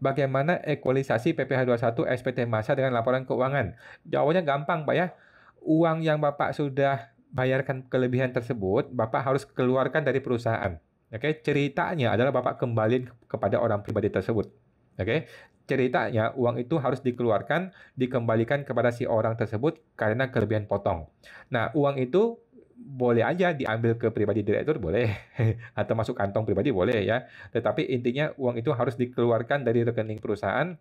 Bagaimana ekualisasi PPh 21 SPT masa dengan laporan keuangan? Jawabannya gampang, Pak ya. Uang yang Bapak sudah bayarkan kelebihan tersebut, Bapak harus keluarkan dari perusahaan. Oke, ceritanya adalah Bapak kembali kepada orang pribadi tersebut. Oke, ceritanya uang itu harus dikeluarkan, dikembalikan kepada si orang tersebut karena kelebihan potong. Nah, uang itu boleh aja diambil ke pribadi direktur, boleh, atau masuk kantong pribadi, boleh ya. Tetapi intinya uang itu harus dikeluarkan dari rekening perusahaan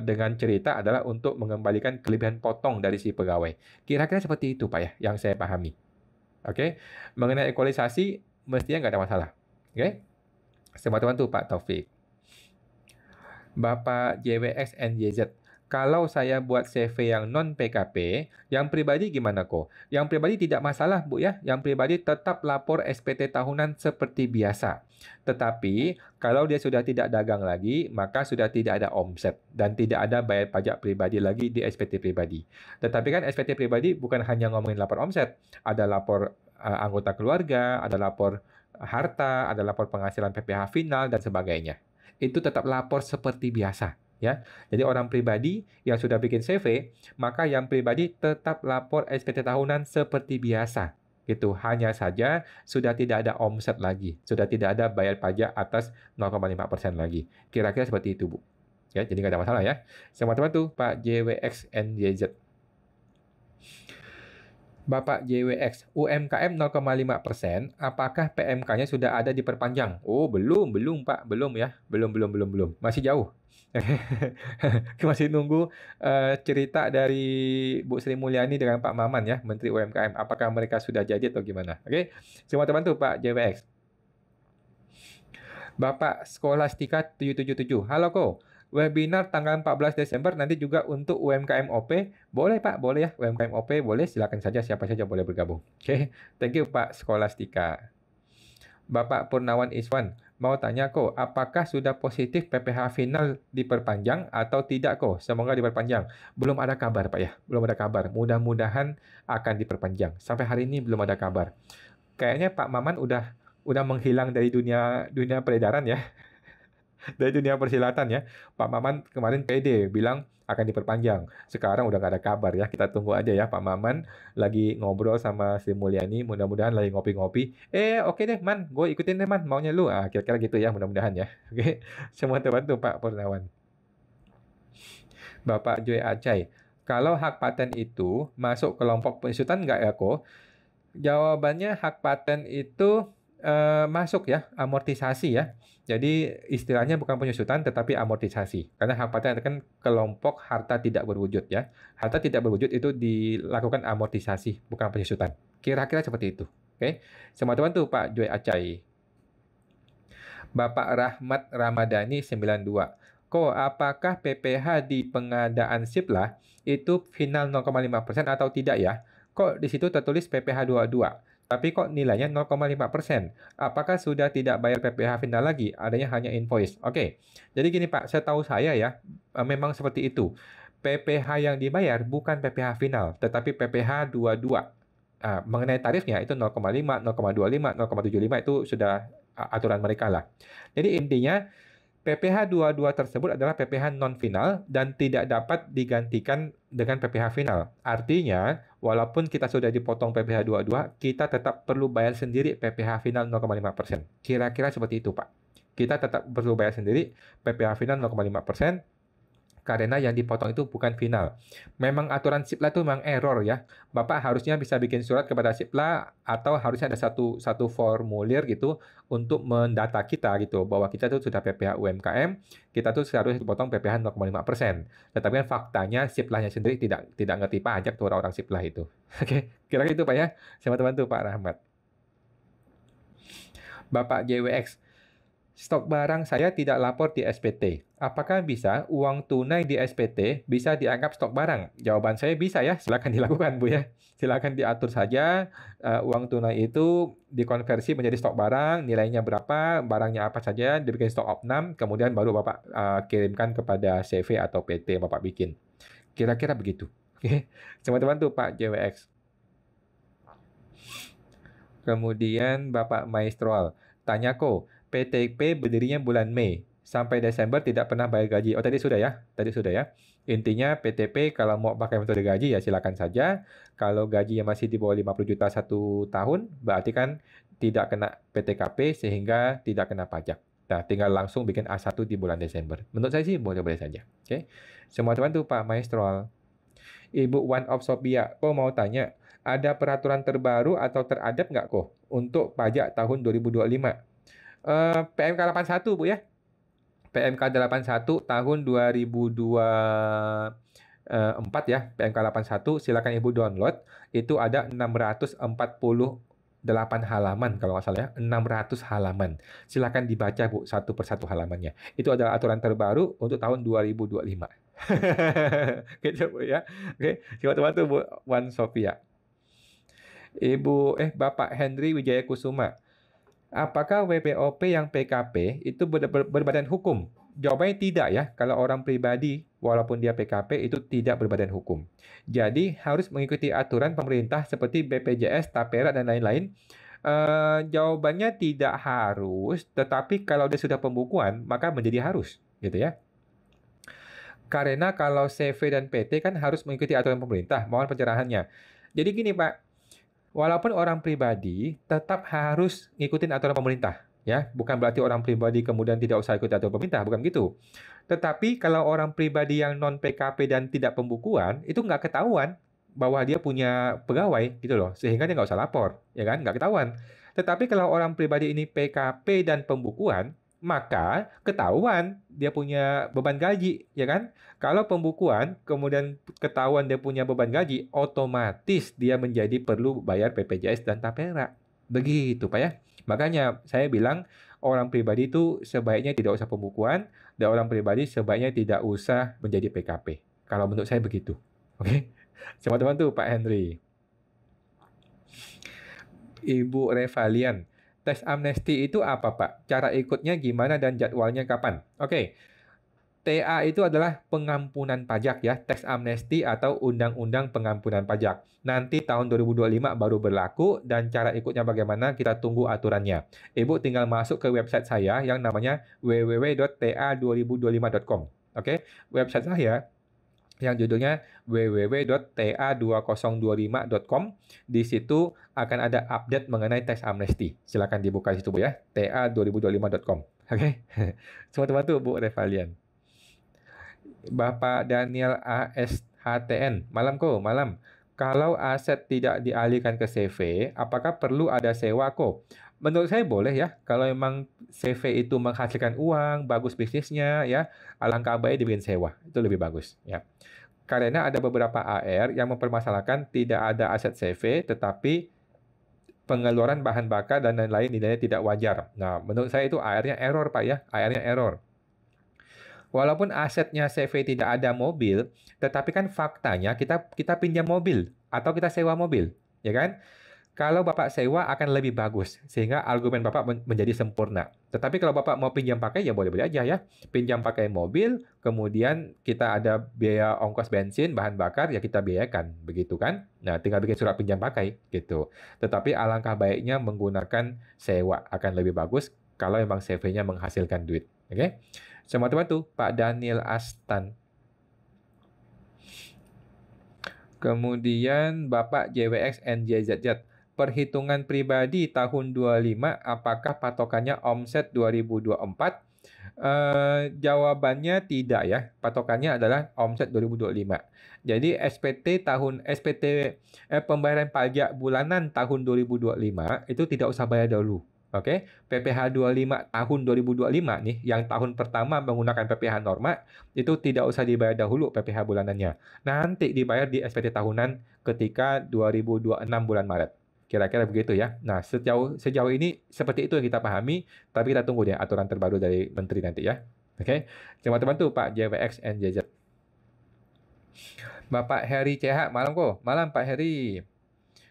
dengan cerita adalah untuk mengembalikan kelebihan potong dari si pegawai. Kira-kira seperti itu, Pak ya, yang saya pahami. Oke, mengenai ekualisasi, mestinya nggak ada masalah. Oke, semua teman tuh Pak Taufik. Bapak JWXNYZ, kalau saya buat CV yang non PKP, yang pribadi gimana kok? Yang pribadi tidak masalah Bu ya, yang pribadi tetap lapor SPT tahunan seperti biasa. Tetapi kalau dia sudah tidak dagang lagi, maka sudah tidak ada omset dan tidak ada bayar pajak pribadi lagi di SPT pribadi. Tetapi kan SPT pribadi bukan hanya ngomongin lapor omset, ada lapor anggota keluarga, ada lapor harta, ada lapor penghasilan PPh final dan sebagainya. Itu tetap lapor seperti biasa ya. Jadi orang pribadi yang sudah bikin CV, maka yang pribadi tetap lapor SPT tahunan seperti biasa. Gitu. Hanya saja sudah tidak ada omset lagi, sudah tidak ada bayar pajak atas 0,5% lagi. Kira-kira seperti itu, Bu. Ya, jadi nggak ada masalah ya. Semua teman tuh Pak JWXNYZ. Bapak JWX, UMKM 0,5%, apakah PMK-nya sudah ada diperpanjang? Oh, belum Pak, belum ya. Belum. Masih jauh. Masih nunggu cerita dari Bu Sri Mulyani dengan Pak Maman ya, Menteri UMKM. Apakah mereka sudah jadi atau gimana? Oke, semua teman tuh Pak JWX. Bapak Skolastika 777, halo Ko. webinar tanggal 14 Desember nanti juga untuk UMKM OP. Boleh Pak, boleh ya. UMKM OP boleh, silakan saja, siapa saja boleh bergabung. Oke, thank you Pak Skolastika. Bapak Purnawan Iswan, mau tanya kok, apakah sudah positif PPh final diperpanjang atau tidak kok? Semoga diperpanjang. Belum ada kabar Pak ya, belum ada kabar. Mudah-mudahan akan diperpanjang. Sampai hari ini belum ada kabar. Kayaknya Pak Maman udah menghilang dari dunia dunia peredaran ya, dari dunia persilatan ya. Pak Maman kemarin pede bilang akan diperpanjang. Sekarang udah nggak ada kabar ya. Kita tunggu aja ya, Pak Maman lagi ngobrol sama Sri Mulyani. Mudah-mudahan lagi ngopi-ngopi. Oke deh Man, gue ikutin deh Man. Maunya lu. Kira-kira gitu ya, mudah-mudahan ya. Oke, semua terbantu Pak Purnawan. Bapak Joy Acai, kalau hak paten itu masuk kelompok pensutan nggak ya kok? Jawabannya hak paten itu masuk ya, amortisasi ya. Jadi istilahnya bukan penyusutan tetapi amortisasi. Karena hak paten itu kan kelompok harta tidak berwujud ya. Harta tidak berwujud itu dilakukan amortisasi, bukan penyusutan. Kira-kira seperti itu. Oke. Semua teman tuh Pak Joy Acai. Bapak Rahmat Ramadhani 92. Kok apakah PPh di pengadaan SIPLA itu final 0,5% atau tidak ya? Kok di situ tertulis PPh 22, tapi kok nilainya 0,5%? Apakah sudah tidak bayar PPh final lagi? Adanya hanya invoice. Oke, jadi gini Pak, setahu saya ya, memang seperti itu. PPh yang dibayar bukan PPh final, tetapi PPh 22. Mengenai tarifnya itu 0,5, 0,25, 0,75 itu sudah aturan mereka lah. Jadi intinya PPh 22 tersebut adalah PPh non-final dan tidak dapat digantikan dengan PPh final. Artinya, walaupun kita sudah dipotong PPh 22, kita tetap perlu bayar sendiri PPh final 0,5%. Kira-kira seperti itu, Pak. Kita tetap perlu bayar sendiri PPh final 0,5%. Karena yang dipotong itu bukan final. Memang aturan SIPLA itu memang error ya. Bapak harusnya bisa bikin surat kepada SIPLA atau harusnya ada satu formulir gitu untuk mendata kita gitu bahwa kita tuh sudah PPh UMKM, kita tuh seharusnya dipotong PPh 0,5%. Tetapi kan faktanya SIPLA-nya sendiri tidak ngerti pajak tuh orang-orang SIPLA itu. Oke, kira-kira itu Pak ya. Sama teman tuh Pak Rahmat. Bapak JWX, stok barang saya tidak lapor di SPT. Apakah bisa uang tunai di SPT bisa dianggap stok barang? Jawaban saya bisa ya, silakan dilakukan Bu ya. Silakan diatur saja uang tunai itu dikonversi menjadi stok barang, nilainya berapa, barangnya apa saja, dibikin stok opnam, kemudian baru Bapak kirimkan kepada CV atau PT yang Bapak bikin. Kira-kira begitu. Oke, teman-teman tuh Pak JWX. Kemudian Bapak Maestroal, tanya kok, PTP berdirinya bulan Mei, sampai Desember tidak pernah bayar gaji. Oh tadi sudah ya, Intinya PTP kalau mau pakai metode gaji ya silakan saja. Kalau gajinya masih di bawah 50 juta 1 tahun, berarti kan tidak kena PTKP sehingga tidak kena pajak. Nah, tinggal langsung bikin A1 di bulan Desember. Menurut saya sih boleh-boleh saja. Oke. Semua teman tuh Pak Maestroal. Ibu One of Sophia, kok mau tanya, ada peraturan terbaru atau teradap nggak kok untuk pajak tahun 2025? PMK 81 Bu ya. PMK 81 tahun 2024 ya. PMK 81 silakan Ibu download. Itu ada 648 halaman kalau nggak salah ya. 600 halaman. Silakan dibaca Bu satu persatu halamannya. Itu adalah aturan terbaru untuk tahun 2025. Gitu Bu ya. Oke, coba teman-teman Bu Wan Sophia. Bapak Henry Wijaya Kusuma. Apakah WPOP yang PKP itu berbadan hukum? Jawabannya tidak ya. Kalau orang pribadi, walaupun dia PKP, itu tidak berbadan hukum. Jadi harus mengikuti aturan pemerintah seperti BPJS, Tapera, dan lain-lain. Jawabannya tidak harus, tetapi kalau dia sudah pembukuan, maka menjadi harus, gitu ya. Karena kalau CV dan PT kan harus mengikuti aturan pemerintah. Mohon pencerahannya. Jadi gini Pak, walaupun orang pribadi tetap harus ngikutin aturan pemerintah, ya. Bukan berarti orang pribadi kemudian tidak usah ikut aturan pemerintah, bukan gitu. Tetapi kalau orang pribadi yang non PKP dan tidak pembukuan, itu nggak ketahuan bahwa dia punya pegawai, gitu loh. Sehingga dia nggak usah lapor, ya kan? Nggak ketahuan. Tetapi kalau orang pribadi ini PKP dan pembukuan, maka ketahuan dia punya beban gaji, ya kan? Kalau pembukuan, kemudian ketahuan dia punya beban gaji, otomatis dia menjadi perlu bayar BPJS dan Tapera. Begitu, Pak ya. Makanya saya bilang, orang pribadi itu sebaiknya tidak usah pembukuan, dan orang pribadi sebaiknya tidak usah menjadi PKP. Kalau menurut saya begitu. Oke? Teman-teman tuh Pak Henry. Ibu Revalian, tes amnesti itu apa Pak? Cara ikutnya gimana dan jadwalnya kapan? Oke, TA itu adalah pengampunan pajak ya, teks amnesti atau undang-undang pengampunan pajak. Nanti tahun 2025 baru berlaku dan cara ikutnya bagaimana kita tunggu aturannya. Ibu tinggal masuk ke website saya yang namanya www.ta2025.com. Oke, website saya yang judulnya www.ta2025.com. Di situ akan ada update mengenai teks amnesti. Silakan dibuka di situ Bu ya, ta2025.com. Oke. Semua teman-teman tuh Bu Revalian. Bapak Daniel ASHTN, malam ko, malam. Kalau aset tidak dialihkan ke CV, apakah perlu ada sewa ko? Menurut saya boleh ya, kalau memang CV itu menghasilkan uang, bagus bisnisnya ya, alangkah baik dibikin sewa, itu lebih bagus ya. Karena ada beberapa AR yang mempermasalahkan tidak ada aset CV, tetapi pengeluaran bahan bakar dan lain-lain nilainya tidak wajar. Nah, menurut saya itu AR-nya error Pak ya, AR-nya error. Walaupun asetnya CV tidak ada mobil, tetapi kan faktanya kita pinjam mobil atau kita sewa mobil, ya kan? Kalau Bapak sewa akan lebih bagus, sehingga argumen Bapak menjadi sempurna. Tetapi kalau Bapak mau pinjam pakai, ya boleh-boleh aja ya. Pinjam pakai mobil, kemudian kita ada biaya ongkos bensin, bahan bakar, ya kita biayakan, begitu kan? Nah, tinggal bikin surat pinjam pakai, gitu. Tetapi alangkah baiknya menggunakan sewa, akan lebih bagus kalau memang CV-nya menghasilkan duit. Oke? Sama teman tuh, Pak Daniel Astan. Kemudian Bapak JWX NJZZ. Perhitungan pribadi tahun 25, apakah patokannya omset 2024? Jawabannya tidak ya. Patokannya adalah omset 2025. Jadi pembayaran pajak bulanan tahun 2025 itu tidak usah bayar dahulu. Oke, PPh 25 tahun 2025 nih, yang tahun pertama menggunakan PPh norma, itu tidak usah dibayar dahulu PPh bulanannya. Nanti dibayar di SPT tahunan ketika 2026 bulan Maret. Kira-kira begitu ya. Nah, sejauh ini seperti itu yang kita pahami, tapi kita tunggu deh aturan terbaru dari Menteri nanti ya. Oke, teman-teman tuh Pak JWX NJZ. Bapak Heri CH, malam kok. Malam Pak Heri.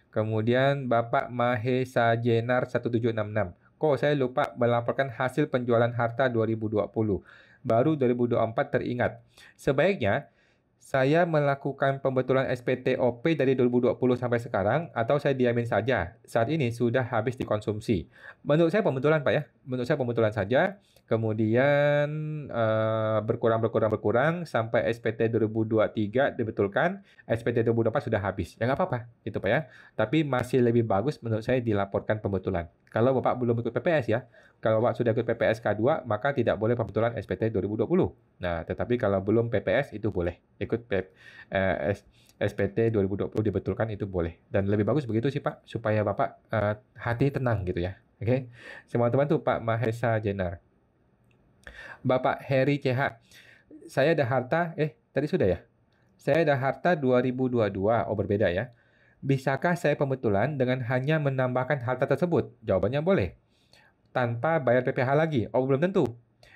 Kemudian Bapak Mahesa Jenar 1766. Kok saya lupa melaporkan hasil penjualan harta 2020. Baru 2024 teringat. Sebaiknya saya melakukan pembetulan SPTOP dari 2020 sampai sekarang atau saya diamin saja. Saat ini sudah habis dikonsumsi. Menurut saya pembetulan Pak ya. Menurut saya pembetulan saja. Kemudian berkurang sampai SPT 2023 dibetulkan. SPT 2024 sudah habis. Ya nggak apa-apa gitu Pak ya. Tapi masih lebih bagus menurut saya dilaporkan pembetulan. Kalau Bapak belum ikut PPS ya. Kalau Bapak sudah ikut PPS K2 maka tidak boleh pembetulan SPT 2020. Nah, tetapi kalau belum PPS itu boleh. Ikut SPT 2020 dibetulkan itu boleh. Dan lebih bagus begitu sih Pak, supaya Bapak hati tenang gitu ya. Oke. Semua teman tuh Pak Mahesa Jenar. Bapak Heri CH. Saya ada harta, tadi sudah ya? Saya ada harta 2022. Oh, berbeda ya. Bisakah saya pembetulan dengan hanya menambahkan harta tersebut? Jawabannya boleh. Tanpa bayar PPh lagi. Oh, belum tentu.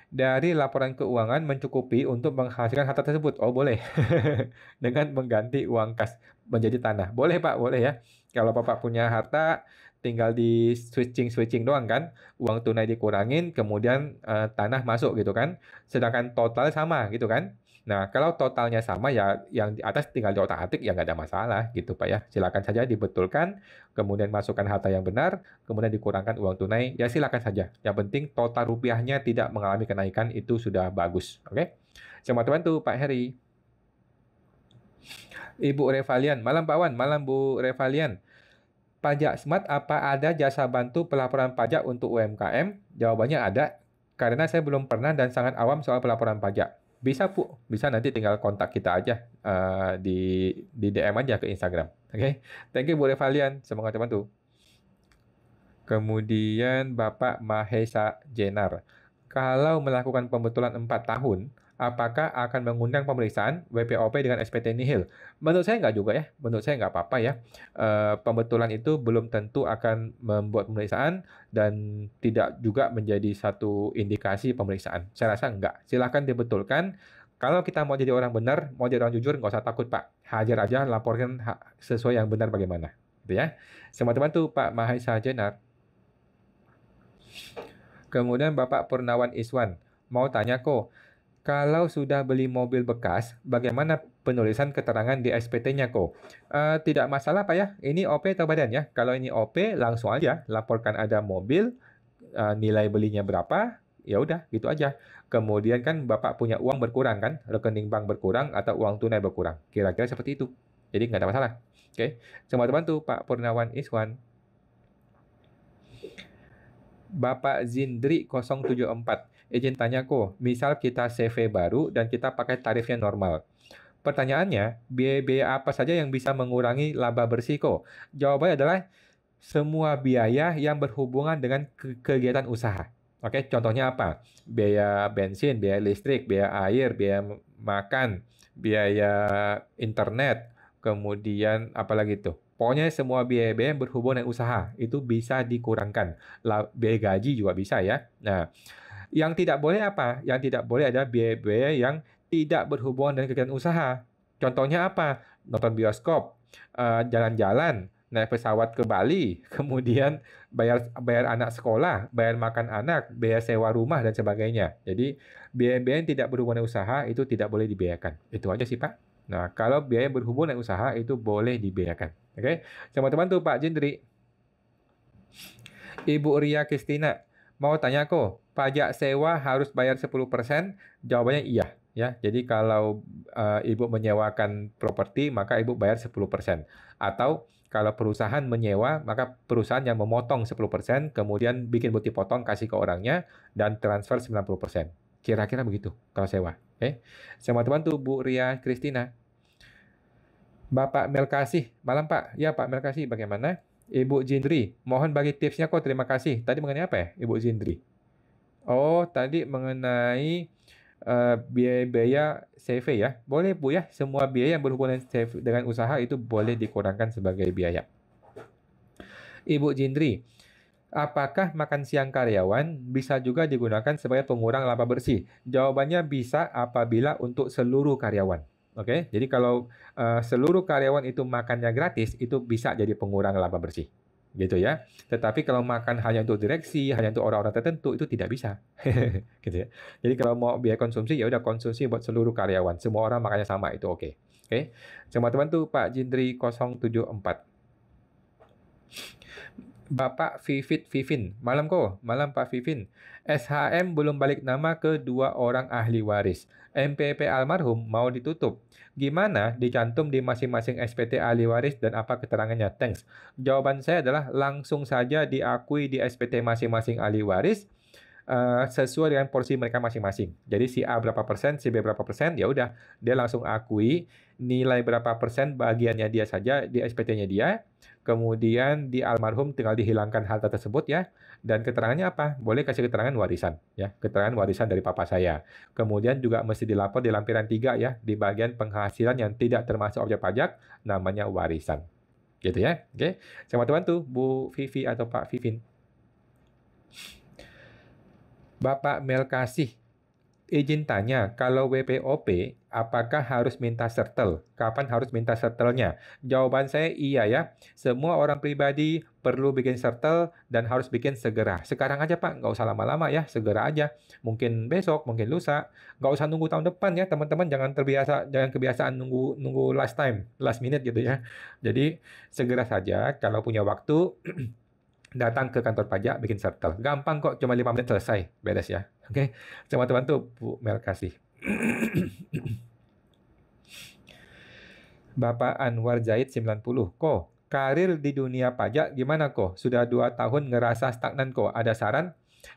Dari laporan keuangan mencukupi untuk menghasilkan harta tersebut. Oh, boleh. Dengan mengganti uang kas menjadi tanah. Boleh, Pak, boleh ya. Kalau Bapak punya harta, tinggal di switching doang kan. Uang tunai dikurangin, kemudian tanah masuk gitu kan. Sedangkan total sama gitu kan. Nah, kalau totalnya sama ya yang di atas tinggal diotak-atik ya nggak ada masalah gitu Pak ya. Silakan saja dibetulkan, kemudian masukkan harta yang benar, kemudian dikurangkan uang tunai, ya silakan saja. Yang penting total rupiahnya tidak mengalami kenaikan itu sudah bagus. Oke? Sama teman tuh Pak Heri. Ibu Revalian, malam Pak Wan, malam Bu Revalian. Pajak Smart apa ada jasa bantu pelaporan pajak untuk UMKM? Jawabannya ada, karena saya belum pernah dan sangat awam soal pelaporan pajak. Bisa Bu, bisa nanti tinggal kontak kita aja di DM aja ke Instagram. Oke, thank you Bu Revalian, semoga teman-teman. Kemudian Bapak Mahesa Jenar. Kalau melakukan pembetulan 4 tahun, apakah akan mengundang pemeriksaan WPOP dengan SPT nihil? Menurut saya nggak juga ya. Menurut saya nggak apa-apa ya. Pembetulan itu belum tentu akan membuat pemeriksaan dan tidak juga menjadi satu indikasi pemeriksaan. Saya rasa enggak. Silahkan dibetulkan. Kalau kita mau jadi orang benar, mau jadi orang jujur, nggak usah takut, Pak. Hajar aja, laporkan sesuai yang benar bagaimana. Gitu ya. Selamat bantu, Pak Mahesa Jenar. Kemudian Bapak Purnawan Iswan mau tanya kok, kalau sudah beli mobil bekas, bagaimana penulisan keterangan di SPT-nya kok? Tidak masalah Pak ya, ini OP atau badan ya. Kalau ini OP, langsung aja laporkan ada mobil, nilai belinya berapa, ya udah gitu aja. Kemudian kan Bapak punya uang berkurang kan, rekening bank berkurang atau uang tunai berkurang. Kira-kira seperti itu. Jadi nggak ada masalah. Oke, selamat bantu Pak Purnawan Iswan. Bapak Zindri 074. Izin tanya kok, misal kita CV baru dan kita pakai tarifnya normal. Pertanyaannya, biaya-biaya apa saja yang bisa mengurangi laba bersih kok? Jawabannya adalah semua biaya yang berhubungan dengan kegiatan usaha. Oke, contohnya apa? Biaya bensin, biaya listrik, biaya air, biaya makan, biaya internet, kemudian apa lagi tuh? Pokoknya semua biaya-biaya yang berhubungan dengan usaha itu bisa dikurangkan. Biaya gaji juga bisa ya. Nah, yang tidak boleh apa? Yang tidak boleh ada biaya-biaya yang tidak berhubungan dengan kegiatan usaha. Contohnya apa? Nonton bioskop, jalan-jalan, naik pesawat ke Bali, kemudian bayar bayar anak sekolah, bayar makan anak, biaya sewa rumah dan sebagainya. Jadi biaya-biaya yang tidak berhubungan dengan usaha itu tidak boleh dibiayakan. Itu aja sih Pak. Nah, kalau biaya berhubungan dengan usaha itu boleh dibiayakan. Oke, teman-teman tuh Pak Jindri. Ibu Ria Kristina mau tanya kok, pajak sewa harus bayar 10%? Jawabannya iya. Ya, jadi kalau Ibu menyewakan properti, maka Ibu bayar 10%. Atau kalau perusahaan menyewa, maka perusahaan yang memotong 10%, kemudian bikin bukti potong, kasih ke orangnya, dan transfer 90%. Kira-kira begitu kalau sewa. Oke. Selamat bantu Bu Ria Kristina. Bapak Melkasih, malam Pak. Ya Pak Melkasih, bagaimana? Ibu Jindri, mohon bagi tipsnya kok, terima kasih. Tadi mengenai apa ya, Ibu Jindri? Oh, tadi mengenai biaya-biaya CV ya. Boleh Bu ya, semua biaya yang berhubungan dengan usaha itu boleh dikurangkan sebagai biaya. Ibu Jindri, apakah makan siang karyawan bisa juga digunakan sebagai pengurang laba bersih? Jawabannya bisa apabila untuk seluruh karyawan. Oke, jadi kalau seluruh karyawan itu makannya gratis, itu bisa jadi pengurang laba bersih. Gitu ya. Tetapi kalau makan hanya untuk direksi, hanya untuk orang-orang tertentu, itu tidak bisa. Gitu ya. Jadi kalau mau biaya konsumsi, ya udah konsumsi buat seluruh karyawan. Semua orang makannya sama, itu oke. Oke. Teman-teman tuh Pak Jindri 074. Bapak Vivin. Malam kok, malam Pak Vivin. SHM belum balik nama ke dua orang ahli waris. MPP almarhum mau ditutup. Gimana dicantum di masing-masing SPT ahli waris dan apa keterangannya? Thanks. Jawaban saya adalah langsung saja diakui di SPT masing-masing ahli waris sesuai dengan porsi mereka masing-masing. Jadi si A berapa persen, si B berapa persen, ya udah dia langsung akui nilai berapa persen bagiannya dia saja di SPT-nya dia. Kemudian di almarhum tinggal dihilangkan hal tersebut ya. Dan keterangannya apa? Boleh kasih keterangan warisan ya, keterangan warisan dari papa saya. Kemudian juga mesti dilapor di lampiran 3 ya, di bagian penghasilan yang tidak termasuk objek pajak namanya warisan. Gitu ya. Oke. Sama teman tuh Bu Vivi atau Pak Vivin. Bapak Melkasih, izin tanya, kalau WPOP, apakah harus minta sertel? Kapan harus minta sertelnya? Jawaban saya iya ya. Semua orang pribadi perlu bikin sertel dan harus bikin segera. Sekarang aja Pak, nggak usah lama-lama ya, segera aja. Mungkin besok, mungkin lusa. Nggak usah nunggu tahun depan ya, teman-teman. Jangan kebiasaan nunggu last time, last minute gitu ya. Jadi segera saja kalau punya waktu. Datang ke kantor pajak bikin sertel. Gampang kok, cuma 5 menit selesai. Beres ya. Oke. Teman-teman tuh Bu Mel kasih. Bapak Anwar Zaid 90. Kok karir di dunia pajak gimana kok? Sudah 2 tahun ngerasa stagnan kok. Ada saran?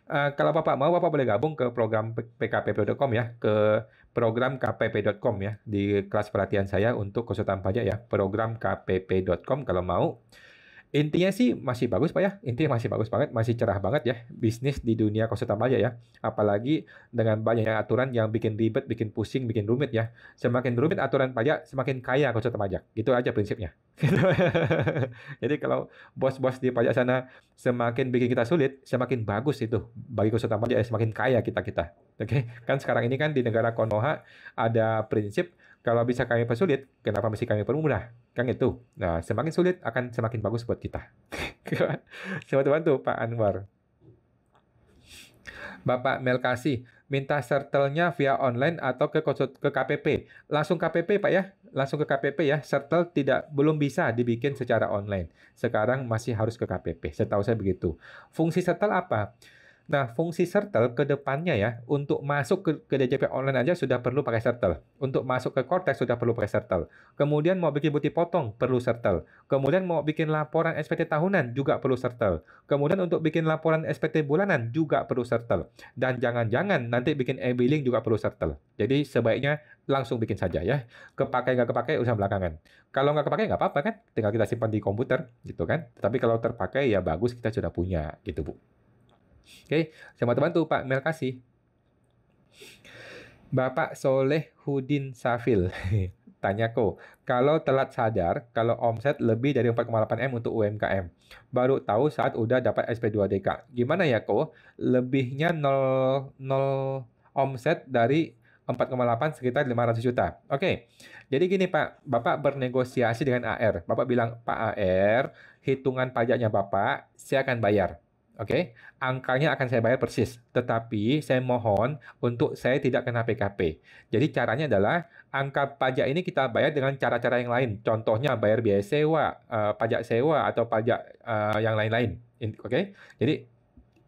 Kalau Bapak mau, Bapak boleh gabung ke program pkpp.com ya, ke program kpp.com ya, di kelas pelatihan saya untuk konsultan pajak ya, program kpp.com kalau mau. Intinya sih masih bagus Pak ya, intinya masih bagus banget, masih cerah banget ya bisnis di dunia konsultan pajak ya. Apalagi dengan banyaknya aturan yang bikin ribet, bikin pusing, bikin rumit ya. Semakin rumit aturan pajak, semakin kaya konsultan pajak. Gitu aja prinsipnya. Jadi kalau bos-bos di pajak sana semakin bikin kita sulit, semakin bagus itu bagi konsultan pajak ya, semakin kaya kita-kita. Oke, kan sekarang ini kan di negara Konoha ada prinsip kalau bisa kami persulit, kenapa mesti kami permudah? Kan itu. Nah, semakin sulit akan semakin bagus buat kita. Coba bantu Pak Anwar. Bapak Melkasi, minta sertelnya via online atau ke KPP. Langsung KPP Pak ya, langsung ke KPP ya. Sertel belum bisa dibikin secara online. Sekarang masih harus ke KPP. Setahu saya begitu. Fungsi sertel apa? Nah, fungsi sertel ke depannya ya, untuk masuk ke DJP online aja sudah perlu pakai sertel. Untuk masuk ke Cortex sudah perlu pakai sertel. Kemudian mau bikin bukti potong, perlu sertel. Kemudian mau bikin laporan SPT tahunan, juga perlu sertel. Kemudian untuk bikin laporan SPT bulanan, juga perlu sertel. Dan jangan-jangan nanti bikin e-billing juga perlu sertel. Jadi sebaiknya langsung bikin saja ya. Kepakai nggak kepakai urusan belakangan. Kalau nggak kepakai nggak apa-apa kan, tinggal kita simpan di komputer gitu kan. Tapi kalau terpakai ya bagus kita sudah punya gitu Bu. Oke, sama teman tuh Pak Mel kasih. Bapak Soleh Hudin Safil tanya kok, kalau telat sadar kalau omset lebih dari 4,8 M untuk UMKM, baru tahu saat udah dapat SP2DK. Gimana ya kok? Lebihnya 0 omset dari 4,8 sekitar 500 juta. Oke, jadi gini Pak, Bapak bernegosiasi dengan AR. Bapak bilang, Pak AR, hitungan pajaknya Bapak, saya akan bayar. Oke, angkanya akan saya bayar persis. Tetapi saya mohon untuk saya tidak kena PKP. Jadi caranya adalah angka pajak ini kita bayar dengan cara-cara yang lain. Contohnya bayar biaya sewa, pajak sewa atau pajak yang lain-lain. Oke, jadi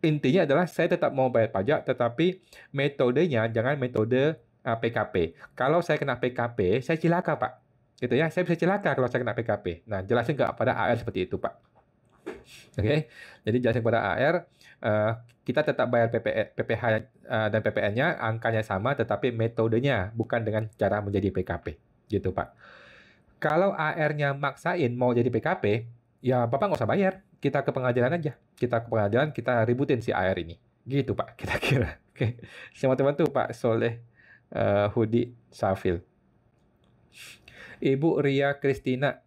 intinya adalah saya tetap mau bayar pajak, tetapi metodenya jangan metode PKP. Kalau saya kena PKP, saya cilaka Pak. Gitu ya, saya bisa cilaka kalau saya kena PKP. Nah, jelasin ke pada AR seperti itu Pak. Oke, jadi jelasin kepada AR, eh, kita tetap bayar PPH dan PPN-nya, angkanya sama, tetapi metodenya bukan dengan cara menjadi PKP, gitu Pak. Kalau AR-nya maksain mau jadi PKP, ya Bapak nggak usah bayar, kita ke pengadilan aja. Kita ke pengadilan, kita ributin si AR ini. Gitu Pak, kira-kira. Oke, sama teman tuh Pak Soleh Hudi Safil. Ibu Ria Kristina,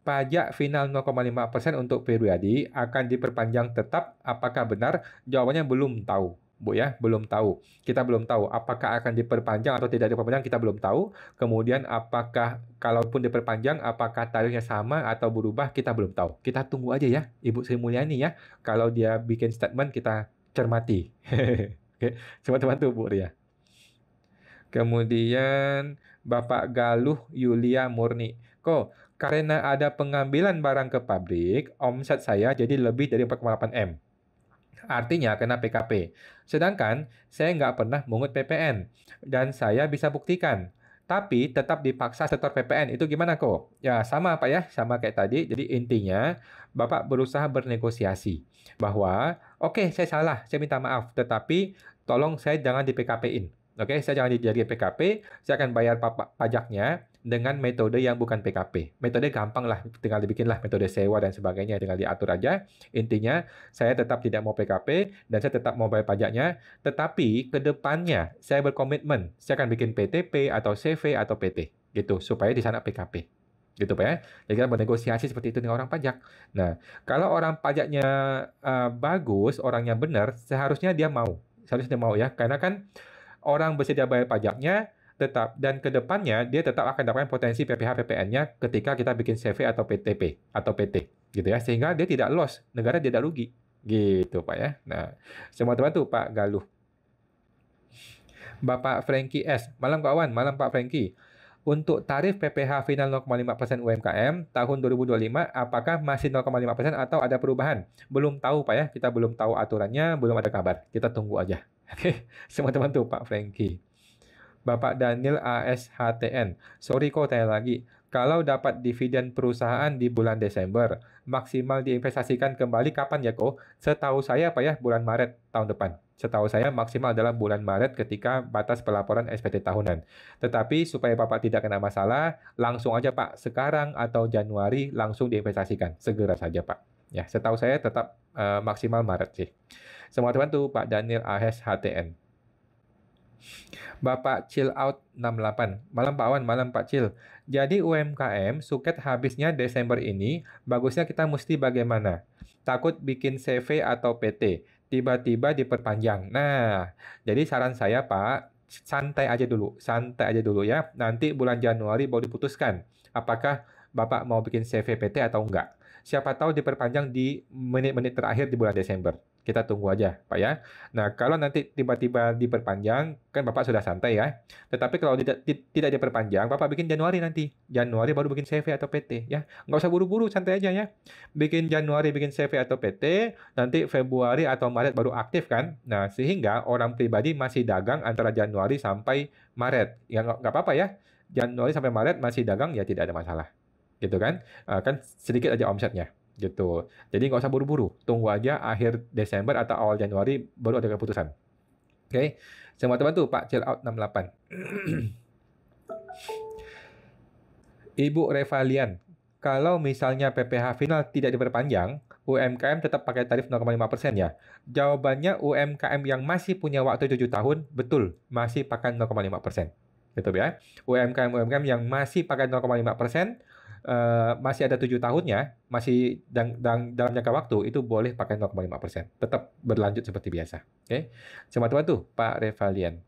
pajak final 0,5% untuk pribadi akan diperpanjang tetap. Apakah benar? Jawabannya belum tahu, Bu ya, belum tahu. Kita belum tahu apakah akan diperpanjang atau tidak diperpanjang, kita belum tahu. Kemudian apakah kalaupun diperpanjang apakah tarifnya sama atau berubah, kita belum tahu. Kita tunggu aja ya, Ibu Sri Mulyani ya. Kalau dia bikin statement kita cermati. Oke, coba bantu Bu Ria. Kemudian Bapak Galuh Yulia Murni. Kok karena ada pengambilan barang ke pabrik, omset saya jadi lebih dari 4,8 M. Artinya kena PKP. Sedangkan saya nggak pernah mungut PPN. Dan saya bisa buktikan. Tapi tetap dipaksa setor PPN. Itu gimana kok? Ya sama Pak ya, sama kayak tadi. Jadi intinya Bapak berusaha bernegosiasi. Bahwa oke, saya salah, saya minta maaf. Tetapi tolong saya jangan di PKP-in. Oke, saya jangan jadi PKP, saya akan bayar pajaknya dengan metode yang bukan PKP. Metode gampang lah, tinggal dibikinlah metode sewa dan sebagainya, tinggal diatur aja. Intinya, saya tetap tidak mau PKP dan saya tetap mau bayar pajaknya, tetapi ke depannya saya berkomitmen, saya akan bikin PTP atau CV atau PT, gitu, supaya di sana PKP. Gitu Pak ya. Jadi kita bernegosiasi seperti itu dengan orang pajak. Nah, kalau orang pajaknya bagus, orangnya benar, seharusnya dia mau. Seharusnya dia mau ya, karena kan orang bersedia bayar pajaknya tetap dan ke depannya dia tetap akan dapatkan potensi PPh PPN-nya ketika kita bikin CV atau PTP atau PT gitu ya, sehingga dia tidak loss, negara tidak rugi gitu Pak ya. Nah, semua teman tuh Pak Galuh. Bapak Frankie S. Malam kawan, malam Pak Frankie. Untuk tarif PPh final 0,5% UMKM tahun 2025, apakah masih 0,5% atau ada perubahan? Belum tahu Pak ya, kita belum tahu aturannya, belum ada kabar. Kita tunggu aja. Oke, semua teman tuh Pak Frankie. Bapak Daniel ASHTN. Sorry kok tanya lagi. Kalau dapat dividen perusahaan di bulan Desember, maksimal diinvestasikan kembali kapan ya kok? Setahu saya Pak ya, bulan Maret tahun depan. Setahu saya maksimal adalah bulan Maret ketika batas pelaporan SPT tahunan. Tetapi supaya Bapak tidak kena masalah, langsung aja Pak, sekarang atau Januari langsung diinvestasikan. Segera saja Pak. Ya, setahu saya tetap maksimal Maret sih. Semoga terbantu Pak Daniel AS HTN. Bapak Chill Out 68. Malam Pak Wan, malam Pak Chill. Jadi UMKM suket habisnya Desember ini, bagusnya kita mesti bagaimana? Takut bikin CV atau PT, tiba-tiba diperpanjang. Nah, jadi saran saya Pak, santai aja dulu ya. Nanti bulan Januari baru diputuskan apakah Bapak mau bikin CV PT atau enggak. Siapa tahu diperpanjang di menit-menit terakhir di bulan Desember. Kita tunggu aja, Pak ya. Nah, kalau nanti tiba-tiba diperpanjang, kan Bapak sudah santai ya. Tetapi kalau tidak diperpanjang, Bapak bikin Januari nanti. Januari baru bikin CV atau PT ya. Nggak usah buru-buru, santai aja ya. Bikin Januari bikin CV atau PT, nanti Februari atau Maret baru aktif kan. Nah, sehingga orang pribadi masih dagang antara Januari sampai Maret. Ya nggak apa-apa ya. Januari sampai Maret masih dagang ya tidak ada masalah. Gitu kan. Kan sedikit aja omsetnya gitu. Jadi nggak usah buru-buru, tunggu aja akhir Desember atau awal Januari baru ada keputusan. Oke, semua terbantu Pak Chill Out 68. Ibu Revalian, kalau misalnya PPh final tidak diperpanjang, UMKM tetap pakai tarif 0,5% ya? Jawabannya UMKM yang masih punya waktu 7 tahun, betul, masih pakai 0,5%. Gitu ya. UMKM yang masih pakai 0,5%, masih ada 7 tahunnya, masih dalam jangka waktu, itu boleh pakai 0,5%. Tetap berlanjut seperti biasa. Oke, Selamat bantu Pak Revalian.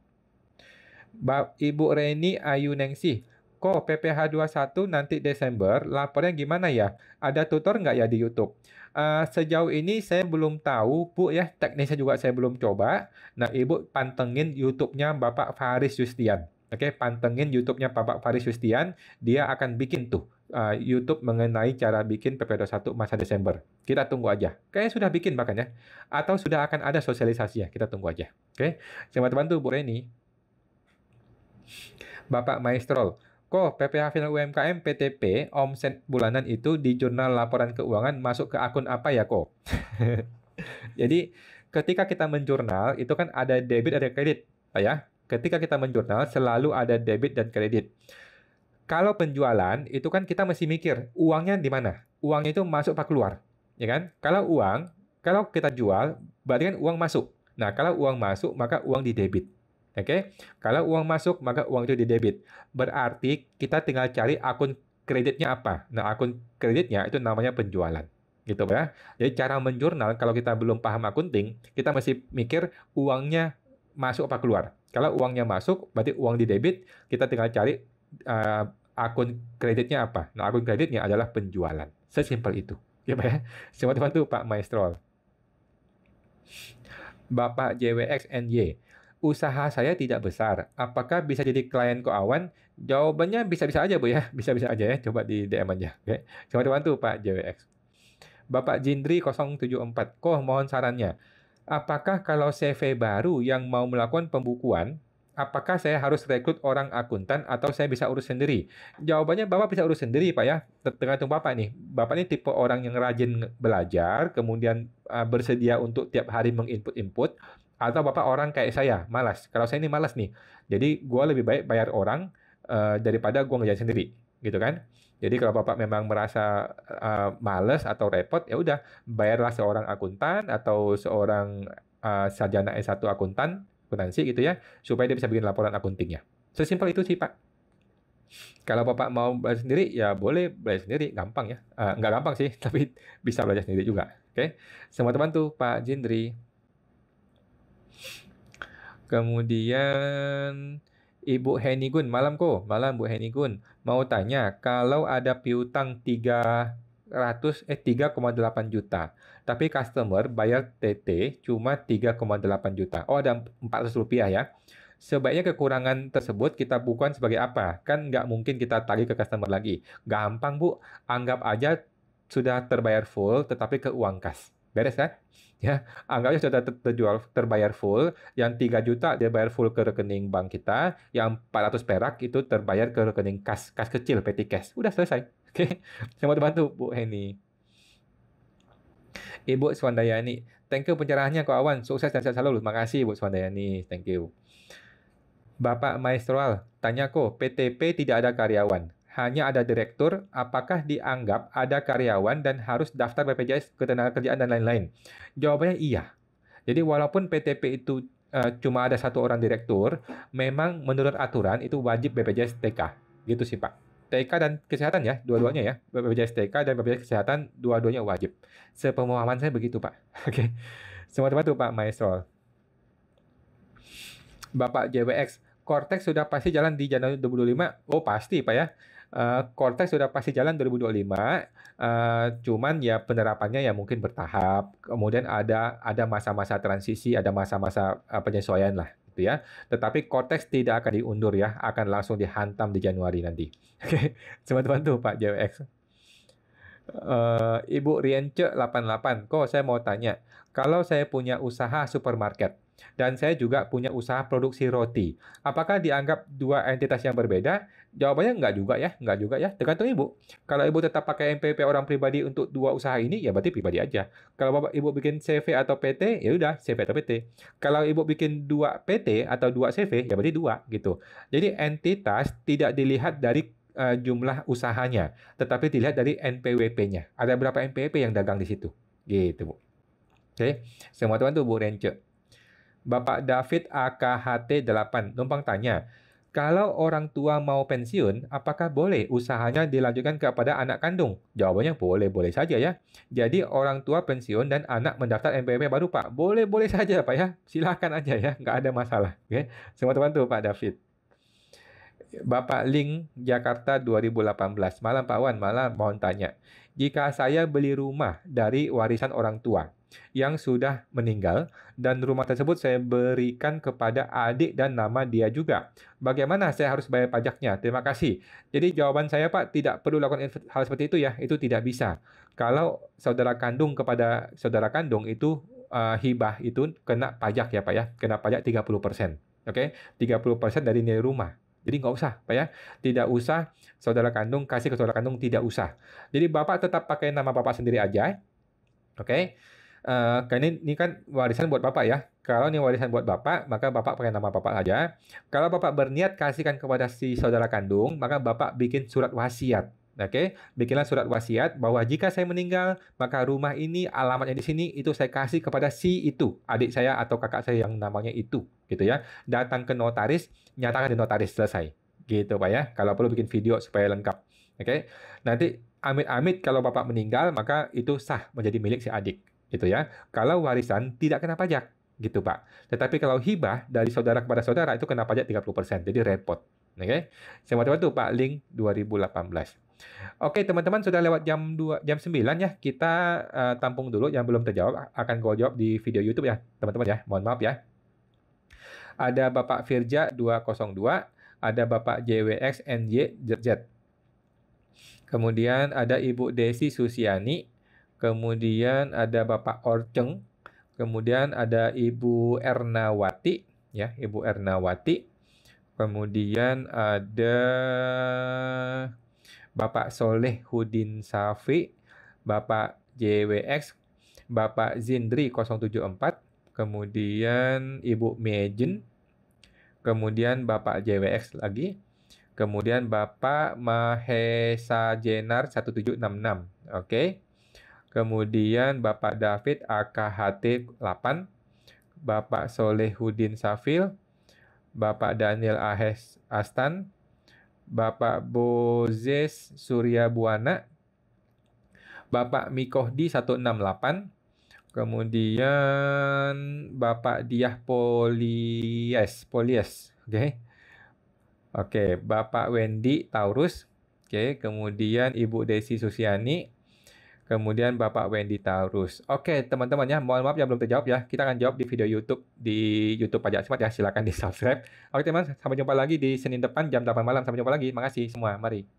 Ibu Reni Ayu Nengsi, kok PPh 21 nanti Desember, lapornya gimana ya? Ada tutor nggak ya di YouTube? Sejauh ini saya belum tahu, Bu ya, teknisnya juga saya belum coba. Nah, Ibu pantengin YouTube-nya Bapak Faris Yustian. Oke, pantengin YouTube-nya Bapak Faris Yustian, dia akan bikin tuh YouTube mengenai cara bikin PP21 masa Desember. Kita tunggu aja. Kayaknya sudah bikin bahkan ya. Atau sudah akan ada sosialisasinya. Kita tunggu aja. Oke, selamat bantu Bu Reni. Bapak Maestrol, kok PPh Final UMKM PTP omset bulanan itu di jurnal laporan keuangan masuk ke akun apa ya kok? Jadi ketika kita menjurnal itu kan ada debit ada kredit, Pak ya. Ketika kita menjurnal selalu ada debit dan kredit. Kalau penjualan itu kan kita mesti mikir uangnya di mana? Uangnya itu masuk apa keluar, ya kan? Kalau kita jual berarti kan uang masuk. Nah, kalau uang masuk maka uang di debit. Oke, kalau uang masuk maka uang itu di debit. Berarti kita tinggal cari akun kreditnya apa. Nah, akun kreditnya itu namanya penjualan. Gitu ya. Jadi cara menjurnal kalau kita belum paham akunting, kita mesti mikir uangnya masuk apa keluar. Kalau uangnya masuk berarti uang di debit, kita tinggal cari akun kreditnya apa. Nah, akun kreditnya adalah penjualan. Sesimpel itu. Ya, Pak ya. Selamat bantu Pak Maestro. Bapak JWXNY. Usaha saya tidak besar. Apakah bisa jadi klien Ko Awan? Jawabannya bisa-bisa aja, Bu ya. Bisa-bisa aja ya. Coba di DM aja. Oke. Selamat bantu Pak JWX. Bapak Jindri 074. Mohon sarannya. Apakah kalau CV baru yang mau melakukan pembukuan, apakah saya harus rekrut orang akuntan atau saya bisa urus sendiri? Jawabannya Bapak bisa urus sendiri, Pak ya. Tergantung Bapak nih. Bapak ini tipe orang yang rajin belajar, kemudian bersedia untuk tiap hari menginput-input, atau Bapak orang kayak saya, malas. Kalau saya ini malas nih. Jadi gue lebih baik bayar orang daripada gue ngerjain sendiri, gitu kan? Jadi kalau Bapak memang merasa males atau repot, ya udah bayarlah seorang akuntan atau seorang sarjana S1 akuntansi gitu ya, supaya dia bisa bikin laporan akuntingnya. Sesimpel itu sih, Pak. Kalau Bapak mau belajar sendiri, ya boleh belajar sendiri, gampang ya. Nggak gampang sih, tapi bisa belajar sendiri juga. Oke, semua bantu Pak Jindri. Kemudian Ibu Henigun, malam kok, malam Bu Henigun. Mau tanya, kalau ada piutang 3,8 juta, tapi customer bayar TT cuma 3,8 juta. Oh, ada 400 rupiah ya. Sebaiknya kekurangan tersebut kita bukan sebagai apa? Kan nggak mungkin kita tagih ke customer lagi. Gampang, Bu. Anggap aja sudah terbayar full, tetapi ke uang kas. Beres kan? Ya, anggapnya sudah terjual terbayar full, yang 3 juta dia bayar full ke rekening bank kita, yang 400 perak itu terbayar ke rekening kas kecil, petty cash. Udah selesai. Oke. Saya mau bantu Bu Heni. Ibu Swandayani, thank you pencerahannya Ko Awan. Sukses dan sehat selalu. Makasih Bu Swandayani. Thank you. Bapak Maestroal, tanya kok, PTP tidak ada karyawan. hanya ada direktur, apakah dianggap ada karyawan dan harus daftar BPJS Ketenagakerjaan dan lain-lain? Jawabannya iya. Jadi walaupun PTP itu cuma ada satu orang direktur, memang menurut aturan itu wajib BPJS TK. Gitu sih Pak. TK dan kesehatan ya, dua-duanya ya. BPJS TK dan BPJS kesehatan dua-duanya wajib. Sepemahaman saya begitu Pak. Oke. Semua teman tuh Pak Maestro. Bapak JWX, Cortex sudah pasti jalan di Januari 2025? Oh pasti Pak ya. Cortex sudah pasti jalan 2025, cuman ya penerapannya ya mungkin bertahap. Kemudian ada masa-masa transisi, ada masa-masa penyesuaian lah, gitu ya. Tetapi Cortex tidak akan diundur ya, akan langsung dihantam di Januari nanti. Oke, teman-teman tuh Pak JWX. Ibu Rience 88, kok saya mau tanya, kalau saya punya usaha supermarket dan saya juga punya usaha produksi roti, apakah dianggap dua entitas yang berbeda? Jawabannya enggak juga ya, tergantung ibu. Kalau ibu tetap pakai NPWP orang pribadi untuk dua usaha ini, ya berarti pribadi aja. Kalau bapak ibu bikin CV atau PT, ya udah CV atau PT. Kalau ibu bikin dua PT atau dua CV, ya berarti dua gitu. Jadi entitas tidak dilihat dari jumlah usahanya, tetapi dilihat dari NPWP-nya. Ada berapa NPWP yang dagang di situ, gitu Bu. Oke, semua teman tuh Bu Rence. Bapak David AKHT 8 numpang tanya, kalau orang tua mau pensiun, apakah boleh usahanya dilanjutkan kepada anak kandung? Jawabannya boleh-boleh saja ya. Jadi orang tua pensiun dan anak mendaftar NPWP baru Pak, boleh-boleh saja Pak ya. Silakan aja ya, nggak ada masalah. Oke, semua teman tuh Pak David. Bapak Ling, Jakarta 2018. Malam Pak Wan, malam mohon tanya. Jika saya beli rumah dari warisan orang tua yang sudah meninggal dan rumah tersebut saya berikan kepada adik dan nama dia juga, bagaimana saya harus bayar pajaknya? Terima kasih. Jadi jawaban saya Pak, tidak perlu lakukan hal seperti itu ya, itu tidak bisa. Kalau saudara kandung kepada saudara kandung itu hibah itu kena pajak ya Pak ya, kena pajak 30%. Oke, 30% dari nilai rumah. Jadi nggak usah, Pak ya. Tidak usah saudara kandung kasih ke saudara kandung, tidak usah. Jadi Bapak tetap pakai nama Bapak sendiri aja. Oke. Karena ini kan warisan buat Bapak ya. Kalau ini warisan buat Bapak, maka Bapak pakai nama Bapak saja. Kalau Bapak berniat kasihkan kepada si saudara kandung, maka Bapak bikin surat wasiat. Oke, bikinlah surat wasiat bahwa jika saya meninggal, maka rumah ini alamatnya di sini itu saya kasih kepada si itu, adik saya atau kakak saya yang namanya itu, gitu ya. Datang ke notaris, nyatakan di notaris, selesai. Gitu Pak ya. Kalau perlu bikin video supaya lengkap. Oke. Nanti amit-amit kalau Bapak meninggal, maka itu sah menjadi milik si adik, gitu ya. Kalau warisan tidak kena pajak, gitu Pak. Tetapi kalau hibah dari saudara kepada saudara itu kena pajak 30%. Jadi repot. Oke. Semua teman tuh Pak Link 2018. Oke, teman-teman sudah lewat jam 9 ya. Kita tampung dulu yang belum terjawab, akan gue jawab di video YouTube ya, teman-teman ya. Mohon maaf ya. Ada Bapak Firja 202, ada Bapak JWX NY ZZ. Kemudian ada Ibu Desi Susiani, kemudian ada Bapak Orceng, kemudian ada Ibu Ernawati ya, Ibu Ernawati. Kemudian ada Bapak Soleh Hudin Safi, Bapak JWX, Bapak Zindri 074, kemudian Ibu Mejen, kemudian Bapak JWX lagi, kemudian Bapak Mahesa Jenar 1766, oke. Kemudian Bapak David AKHT 8, Bapak Soleh Hudin Safil, Bapak Daniel Ahes Astan, Bapak Bozes Surya Buana, Bapak Mikohdi 168, kemudian Bapak Diah Polies, oke. Oke, Bapak Wendy Taurus, oke, kemudian Ibu Desi Susiani, kemudian Bapak Wendy Taurus. Oke, teman-teman ya, mohon maaf yang belum terjawab ya. Kita akan jawab di video YouTube, di YouTube Pajak Smart ya. Silakan di-subscribe. Oke, teman, sampai jumpa lagi di Senin depan jam 8 malam. Sampai jumpa lagi. Makasih semua. Mari.